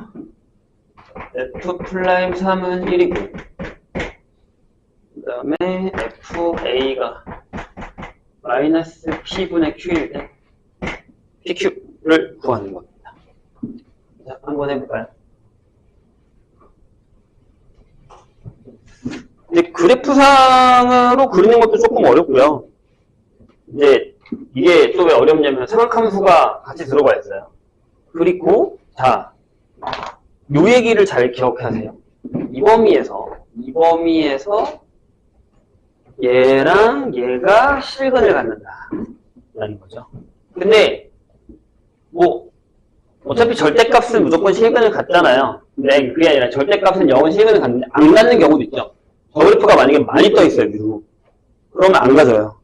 f'3은 1이고 그 다음에 fa가 마이너스 p분의 q일 때 pq를 구하는 겁니다. 자, 한번 해볼까요? 근데 그래프상으로 그리는 것도 조금 어렵고요. 이제 이게 또 왜 어렵냐면 삼각함수가 같이 들어가 있어요. 그리고 자, 요 얘기를 잘 기억하세요. 이 범위에서 얘랑 얘가 실근을 갖는다 라는 거죠. 근데 뭐 어차피 절대값은 무조건 실근을 갖잖아요. 근데 그게 아니라 절대값은 0은 실근을 갖는데 안 갖는 경우도 있죠. 저 그래프가 만약에 많이 떠 있어요, 위로. 그러면 안 가져요.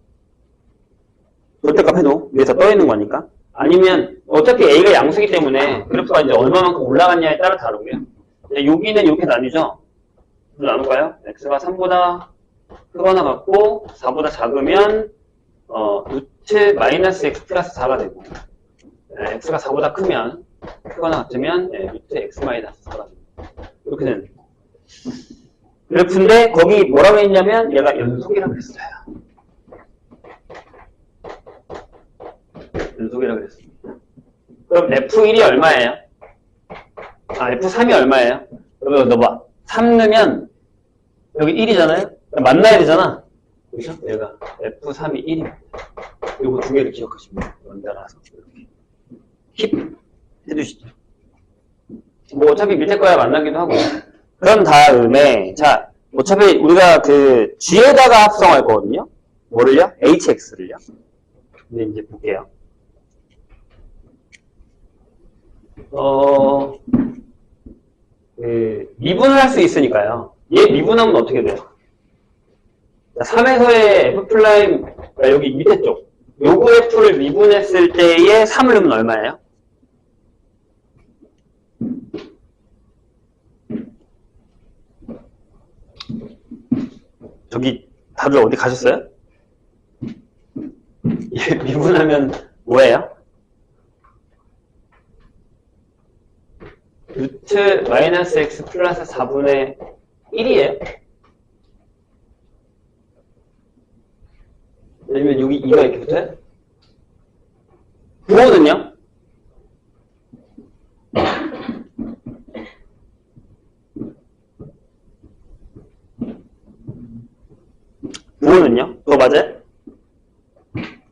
절대값 해도 위에서 떠 있는 거니까. 아니면 어차피 A가 양수기 때문에 그래프가 이제 얼마만큼 올라갔냐에 따라 다르고요. 여기는 이렇게 나뉘죠. 나눌까요? x가 3보다 크거나 같고 4보다 작으면 루트 마이너스 x 플러스 4가 되고 x가 4보다 크거나 같으면 루트 x 마이너스 4가 되고 이렇게 되는 그래프인데 거기 뭐라고 했냐면 얘가 연속이라고 했어요. 연속이라고 했습니다. 그럼 f1이 얼마예요? f3이 얼마예요? 여기 넣어봐. 3 넣으면 여기 1이잖아요? 만나야 되잖아. 그렇죠? 얘가 f3이 1입니다. 요거 두 개를 기억하시면 연달아서 이렇게 힙 해주시죠. 뭐 어차피 밑에 거야 만나기도 하고. 그런 다음에 자 어차피 우리가 그 g에다가 합성할 거거든요. 뭐를요? hx를요. 근데 이제 볼게요. 미분을 할 수 있으니까요. 얘 미분하면 어떻게 돼요? 3에서의 f' 여기 밑에 쪽 요거 f를 미분했을 때의 3을 넣으면 얼마예요? 저기 다들 어디 가셨어요? 얘 미분하면 뭐예요? 루트 마이너스 x 플러스 4분의 1이에요. 아니면 여기 2가 이렇게 붙어요? 부호는요? 부호는요? 그거 맞아요?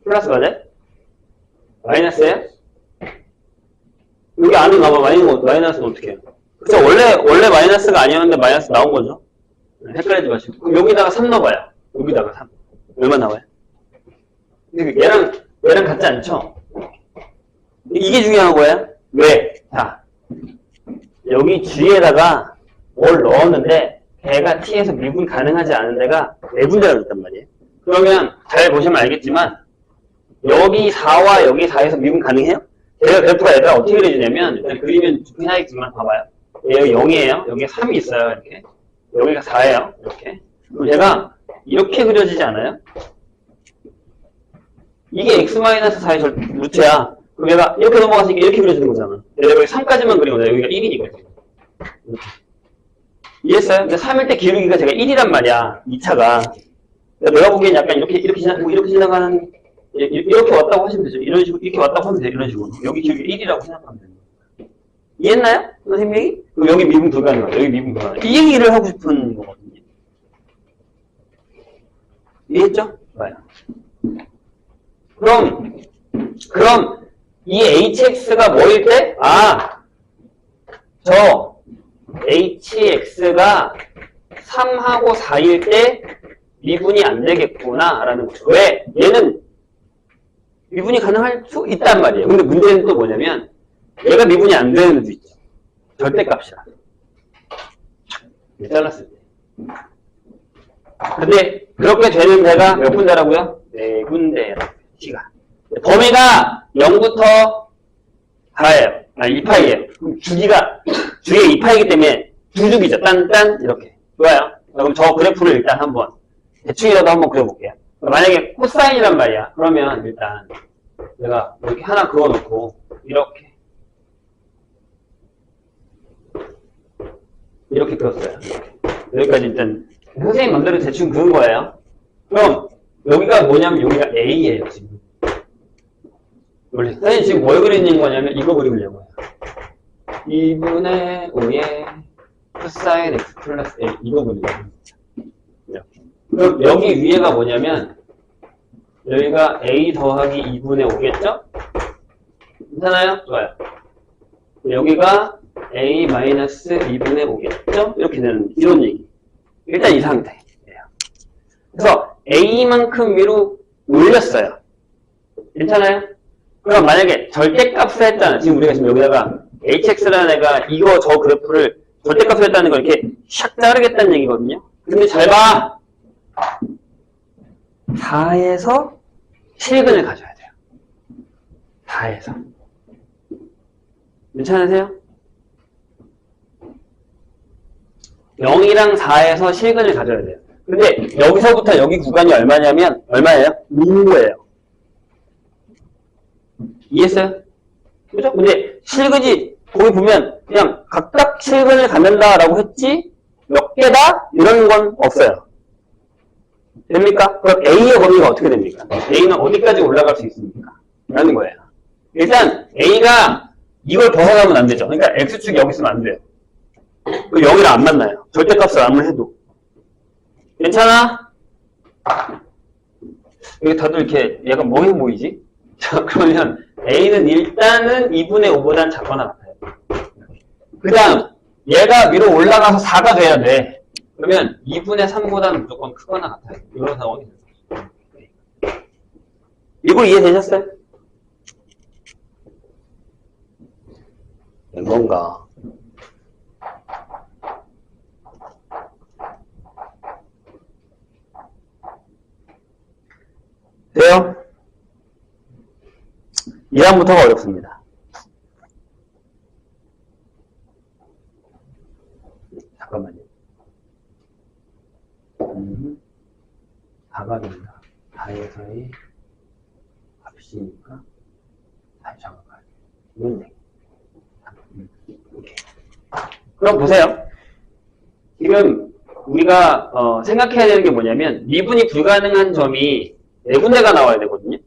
플러스 맞아요? 마이너스예요? 여기 안에 나와 마이너스는 어떻게 해요? 그쵸? 원래 마이너스가 아니었는데 마이너스 나온 거죠? 헷갈리지 마시고. 그럼 여기다가 3 넣어봐요. 여기다가 3. 얼마 나와요? 얘랑 같지 않죠? 이게 중요한 거예요? 왜? 자, 여기 G에다가 뭘 넣었는데 걔가 T에서 미분 가능하지 않은 데가 내분자가 있단 말이에요. 그러면 잘 보시면 알겠지만 여기 4와 여기 4에서 미분 가능해요? 제가 그래프가 얘들아 어떻게 그려지냐면 일단 그리면 좋긴 하겠지만 봐봐요. 여기 0이에요. 여기 3이 있어요. 이렇게. 여기가 4예요. 이렇게. 그럼 얘가 이렇게 그려지지 않아요? 이게 x-4의 루트야. 그럼 얘가 이렇게 넘어갔으니까 이렇게 그려지는 거잖아. 내가 여기 3까지만 그린 거잖아. 여기가 1이니까. 이렇게. 이해했어요? 근데 3일 때 기울기가 제가 1이란 말이야. 2차가. 내가 보기엔 약간 이렇게 지나가는 이렇게 왔다고 하시면 되죠. 이런 식으로, 이렇게 왔다고 하면 돼요. 이런 식으로. 여기 기울기 1이라고 생각하면 돼요. 이해했나요? 선생님이? 그럼 여기 미분 불가능해요. 여기 미분 불가능해요. 이 얘기를 하고 싶은 거거든요. 이해했죠? 좋아요. 그럼, 이 hx가 뭐일 때? 저 hx가 3하고 4일 때 미분이 안 되겠구나, 라는 거죠. 왜? 얘는 미분이 가능할 수 있단 말이에요. 근데 문제는 또 뭐냐면 얘가 미분이 안 되는 애도 있죠. 절대값이라. 잘랐을 때. 근데 그렇게 되는 데가 몇 군데라고요? 4군데라고요. T가. 범위가 0부터 4예요. 2파이예요. 그럼 주기가 2파이기 때문에 두 주기죠. 딴 이렇게. 좋아요. 그럼 저 그래프를 일단 한번 대충이라도 한번 그려볼게요. 만약에 코사인이란 말이야. 그러면 일단 내가 이렇게 하나 그어놓고 이렇게 그었어요. 여기까지 일단 선생님 맘대로 대충 그은 거예요. 그럼 여기가 뭐냐면 여기가 A예요. 지금. 원래 선생님 지금 뭘 그리는 거냐면 이거 그리려고요. 2분의 5의 코사인 x 플러스 A 이거 그리려고요. 그럼 여기 위에가 뭐냐면 여기가 A 더하기 2분의 5겠죠? 괜찮아요? 좋아요. 여기가 A 마이너스 2분의 5겠죠? 이렇게 되는 이런 얘기. 일단 이 상태예요. 그래서 A만큼 위로 올렸어요. 괜찮아요? 그럼 만약에 절대값을 했잖아. 지금 우리가 지금 여기다가 hx라는 애가 이거 저 그래프를 절대값을 했다는 걸 이렇게 샥 자르겠다는 얘기거든요. 근데 잘 봐. 4에서 실근을 가져야 돼요. 4에서. 괜찮으세요? 0이랑 4에서 실근을 가져야 돼요. 근데 여기서부터 여기 구간이 얼마냐면 얼마예요? 5예요. 이해했어요? 그죠? 근데 실근이 거기 보면 그냥 각각 실근을 갖는다라고 했지 몇 개다? 이런 건 없어요. 됩니까? 그럼 A의 범위가 어떻게 됩니까? A는 어디까지 올라갈 수 있습니까? 라는 거예요. 일단 A가 이걸 벗어나면 안 되죠. 그러니까 X축이 여기 있으면 안 돼요. 그 여기랑 안 만나요. 절대값을 아무리 해도. 괜찮아? 이게 다들 이렇게 약간 뭐해 보이지? 자, 그러면 A는 일단은 2분의 5보다는 작거나 같아요. 그 다음, 얘가 위로 올라가서 4가 돼야 돼. 그러면 2분의 3보다는 무조건 크거나 같아요. 이런 상황이 됐어요. 이거 이해되셨어요? 뭔가. 돼요? 1항부터가 어렵습니다. 잠깐만요. 4가 된다. 4에서의 값이니까 다시 작업해야 돼요. 이건 오케이. 그럼 보세요. 지금 우리가 생각해야 되는 게 뭐냐면 미분이 불가능한 점이 4군데가 나와야 되거든요.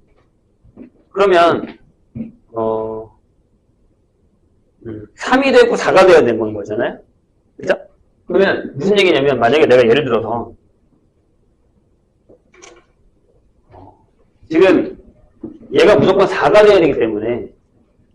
그러면 3이 되고 4가 되어야 되는 거잖아요. 그죠? 그러면 무슨 얘기냐면 만약에 내가 예를 들어서 지금 얘가 무조건 4가 되어야 되기 때문에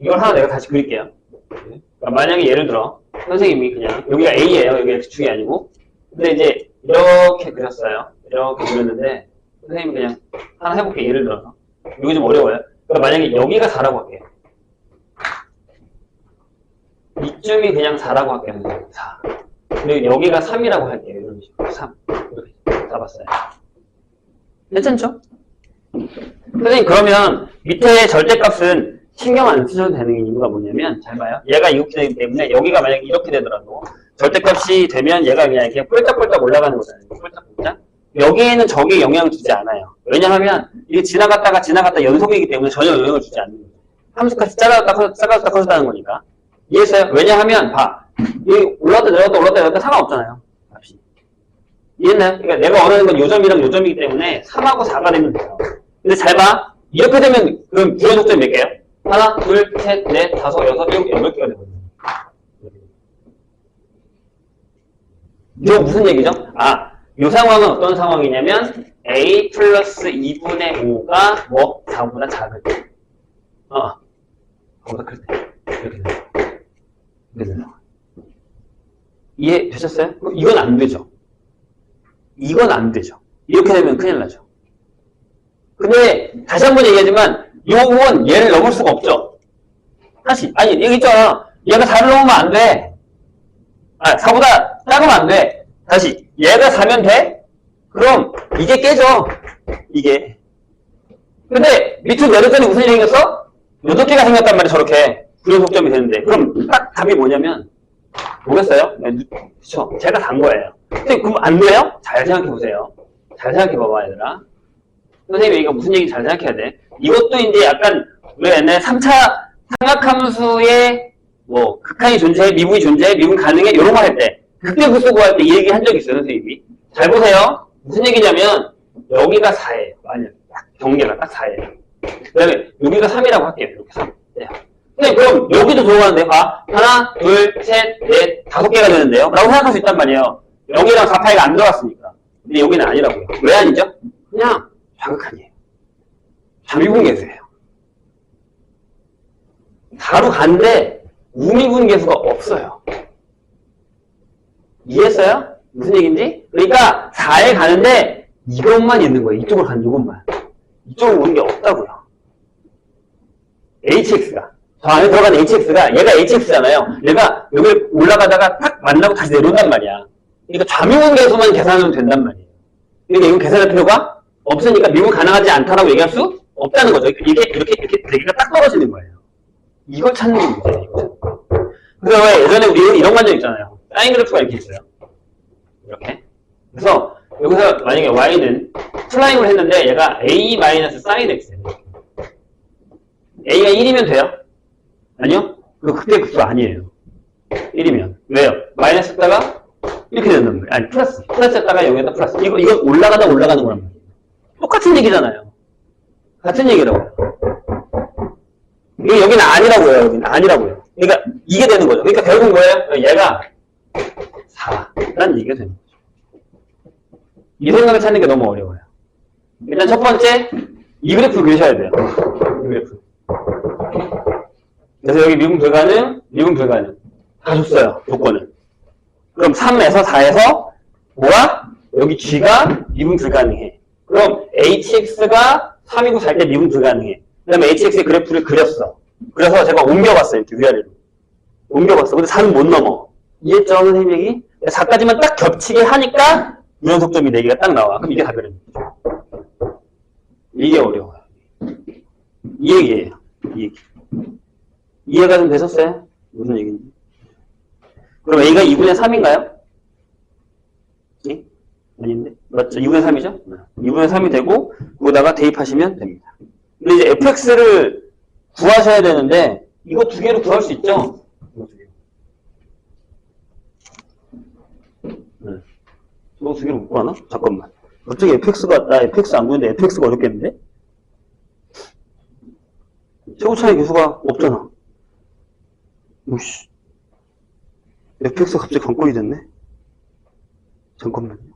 이걸 하나 내가 다시 그릴게요. 그러니까 만약에 예를 들어 선생님이 그냥 여기가 A예요. 여기 X축이 아니고 근데 이제 이렇게 그렸어요. 이렇게 그렸는데 선생님이 그냥 하나 해볼게요. 예를 들어서 여기 좀 어려워요. 그러니까 만약에 여기가 4라고 할게요. 이쯤이 그냥 4라고 할게요. 4. 그리고 여기가 3이라고 할게요. 이런 식으로 3 이렇게 잡았어요. 괜찮죠? 선생님 그러면 밑에 절대값은 신경 안 쓰셔도 되는 이유가 뭐냐면 잘 봐요. 얘가 이렇게 되기 때문에 여기가 만약에 이렇게 되더라도 절대값이 되면 얘가 그냥 이렇게 폴짝폴짝 올라가는 거잖아요. 폴짝폴짝. 여기에는 저게 영향을 주지 않아요. 왜냐하면 이게 지나갔다 연속이기 때문에 전혀 영향을 주지 않는 거예요. 함수값이 작아졌다 커졌다는 거니까. 이해했어요? 왜냐하면 봐. 여기 올라갔다 내려갔다 상관없잖아요. 값이. 이해했나요? 그러니까 내가 원하는 건 요점이랑 요점이기 때문에 3하고 4가 되면 돼요. 근데 잘 봐. 이렇게 되면 그럼 부여 속점이 몇 개예요? 하나, 둘, 셋, 넷, 다섯, 여섯, 일곱, 여덟 개가 되거든요. 이거 무슨 얘기죠? 이 상황은 어떤 상황이냐면 A 플러스 2분의 5가 뭐? 4보다 작을 때. 4보다 클 때. 이렇게 돼요. 이해 되셨어요? 이건 안 되죠. 이건 안 되죠. 이렇게 되면 큰일 나죠. 근데 다시 한번 얘기하지만 이 부분 얘를 넘을 수가 없죠. 다시 아니 여기 있잖아. 얘가 4를 넘으면 안 돼. 4보다 작으면 안 돼. 다시 얘가 4면 돼? 그럼 이게 깨져. 이게. 근데 밑으로 내렸더니 무슨 일이 생겼어? 8개가 생겼단 말이야. 저렇게 부여 속점이 되는데. 그럼 딱 답이 뭐냐면 모르겠어요? 그쵸? 제가 단 거예요. 근데 그럼 안 돼요? 잘 생각해보세요. 잘 생각해봐봐 얘들아. 선생님이 이거 무슨 얘기인지 잘 생각해야 돼. 이것도 이제 약간 우리가 옛날에 3차 삼각함수의 뭐 극한이 존재해, 미분이 존재해, 미분 가능해 이런 거 할 때 그때 그 쓰고 할 때 이 얘기 한 적이 있어요. 선생님이. 잘 보세요. 무슨 얘기냐면 여기가 4예요. 만약 경계가 딱 4예요. 그 다음에 여기가 3이라고 할게요. 이렇게 3. 네. 근데 그럼 여기도 들어가는데 봐. 하나, 둘, 셋, 넷, 5개가 되는데요. 라고 생각할 수 있단 말이에요. 0이랑 4 파이가 안 들어갔으니까. 근데 여기는 아니라고요. 왜 아니죠? 그냥 자극한이에요. 자미분계수예요. 4로 가는데 우미분계수가 없어요. 이해했어요? 무슨 얘기인지? 그러니까 4에 가는데 이것만 있는 거예요. 이쪽으로 가는 이것만. 이쪽으로 오는 게 없다고요. hx가. 저 안에 들어간 hx가, 얘가 hx잖아요. 얘가 여기 올라가다가 탁 만나고 다시 내려온단 말이야. 그러니까 좌미분계수만 계산하면 된단 말이에요. 그러니까 이건 계산할 필요가 없으니까 미분 가능하지 않다라고 얘기할 수 없다는 거죠. 이렇게 대기가 딱 떨어지는 거예요. 이걸 찾는 게 문제예요. 이거. 그래서 왜 예전에 우리 이런 관점 있잖아요. 사인 그래프가 이렇게 있어요. 이렇게. 그래서 여기서 만약에 y는 플라잉을 했는데 얘가 a-sin x예요. a가 1이면 돼요? 아니요? 그때 그수 아니에요. 1이면. 왜요? 마이너스 했다가 이렇게 된단 말이에요. 아니, 플러스 했다가 여기다 플러스. 이거 올라가다 올라가는 거란 말이에요. 똑같은 얘기잖아요. 같은 얘기라고요. 이거 여기는 아니라고요. 여기는 아니라고요. 그러니까 이게 되는 거죠. 그러니까 결국 뭐예요? 얘가 4라는 얘기가 되는 거죠. 이 생각을 찾는 게 너무 어려워요. 일단 첫 번째, 이 그래프를 그리셔야 돼요. 이 그래프. 그래서 여기 미분 불가능, 미분 불가능. 다 줬어요, 조건을. 그럼 3에서 4에서 뭐야? 여기 G가 미분 불가능해. 그럼 HX가 3이고 4일 때 미분 불가능해. 그 다음에 HX의 그래프를 그렸어. 그래서 제가 옮겨봤어요, 이렇게 위아래로. 옮겨봤어. 근데 4는 못 넘어. 이해했죠, 선생님 얘기? 4까지만 딱 겹치게 하니까 유연속점이 4개가 딱 나와. 그럼 이게 답이랍니다. 이게 어려워요. 이 얘기예요. 이 얘기. 이해가 좀 되셨어요? 무슨 얘기인지. 그럼 A가 2분의 3인가요? 예? 아닌데? 맞죠? 2분의 3이죠? 2분의 3이 되고, 거기다가 대입하시면 됩니다. 근데 이제 fx를 구하셔야 되는데, 이거 두 개로 구할 수 있죠? 이거 두 개. 네. 이거 두 개로 못 구하나? 잠깐만. 갑자기 fx가, 나 fx 안 구했는데 fx가 어렵겠는데? 최고차이 계수가 없잖아. 오씨. fx가 갑자기 관건이 됐네? 잠깐만요.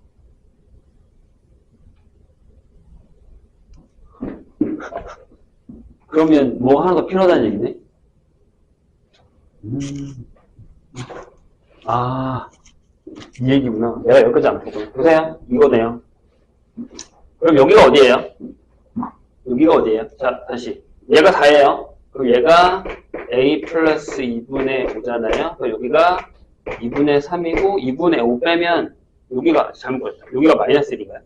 그러면 뭐 하나 더 필요하다는 얘기네? 아, 이 얘기구나. 내가 여기까지 안 보고. 보세요. 이거네요. 그럼 여기가 어디예요? 여기가 어디예요? 자, 다시. 얘가 4예요. 그럼 얘가 a 플러스 2분의 5잖아요. 그럼 여기가 2분의 3이고 2분의 5 빼면 여기가 잘못 그렸다. 여기가 마이너스 1인가요?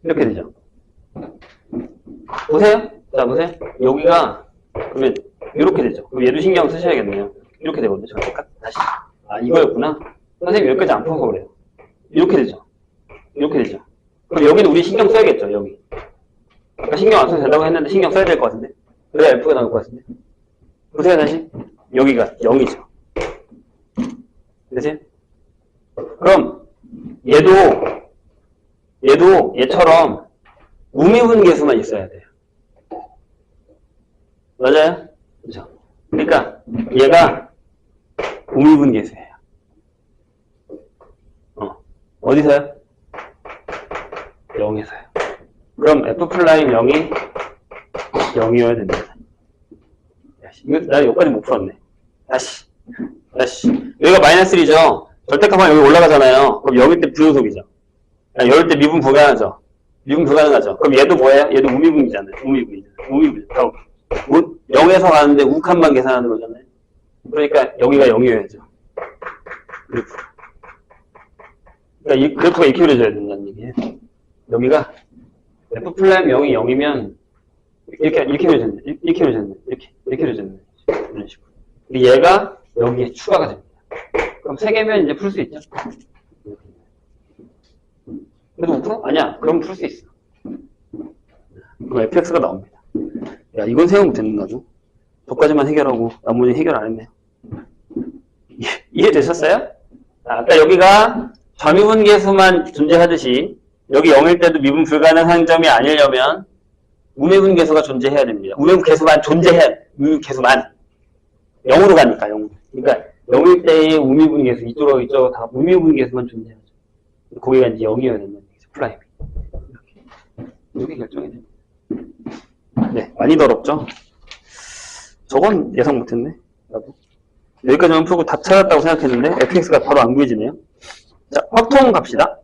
이렇게 되죠. 보세요. 자, 보세요. 여기가 그러면 이렇게 되죠. 그럼 얘도 신경 쓰셔야겠네요. 이렇게 되거든요. 잠깐 다시. 아, 이거였구나. 선생님 여기까지 안 푸서 그래요. 이렇게 되죠. 이렇게 되죠. 그럼 여기는 우리 신경 써야겠죠. 여기. 아까 신경 안 써도 된다고 했는데 신경 써야 될 것 같은데. 그래야 F가 나올 것 같은데. 보세요 다시. 여기가 0이죠. 그치? 그럼 얘도 얘처럼 우미분계수만 있어야 돼요. 맞아요? 그죠? 그러니까 얘가 우미분계수예요. 어디서요? 0에서요. 그럼 F'0이 0이어야 됩니다. 이거 나 여기까지 못 풀었네. 다시. 여기가 마이너스 1이죠? 절대값만 여기 올라가잖아요. 그럼 0일 때 부요속이죠. 열일 때 미분 불가능하죠. 미분 불가능하죠. 그럼 얘도 뭐예요? 얘도 우미분이잖아요. 우미분. 0에서 가는데 우칸만 계산하는 거잖아요. 그러니까 여기가 0이어야죠. 그래프. 그러니까 이 그래프가 이렇게 그려져야 된다는 얘기예요. 여기가 F'0이 0이면 이렇게 그려졌네. 이렇게 그려졌네. 이런 식으로. 근데 얘가 여기에 추가가 됩니다. 그럼 3개면 이제 풀 수 있죠? 그래도 못 풀어? 아니야. 그럼 풀 수 있어. 그럼 fx가 나옵니다. 야, 이건 생각 못했네, 나도. 저까지만 해결하고 나머지 해결 안 했네요. 이해되셨어요? 아까 여기가 좌미분계수만 존재하듯이 여기 0일 때도 미분 불가능한 점이 아니려면 우미분계수가 존재해야 됩니다. 우미분계수만 존재해야, 우미분계수만 0으로 가니까 0으로. 그러니까 0일 때의 우미분계수 이쪽으로 다 우미분계수만 존재하죠. 거기가 이제 0이어야 된다는 얘기죠. 프라임이. 이렇게 결정이 됩니다. 네, 많이 더럽죠? 저건 예상 못했네. 나도. 여기까지만 풀고 답 찾았다고 생각했는데 fx가 바로 안 구해지네요. 자, 확통 갑시다.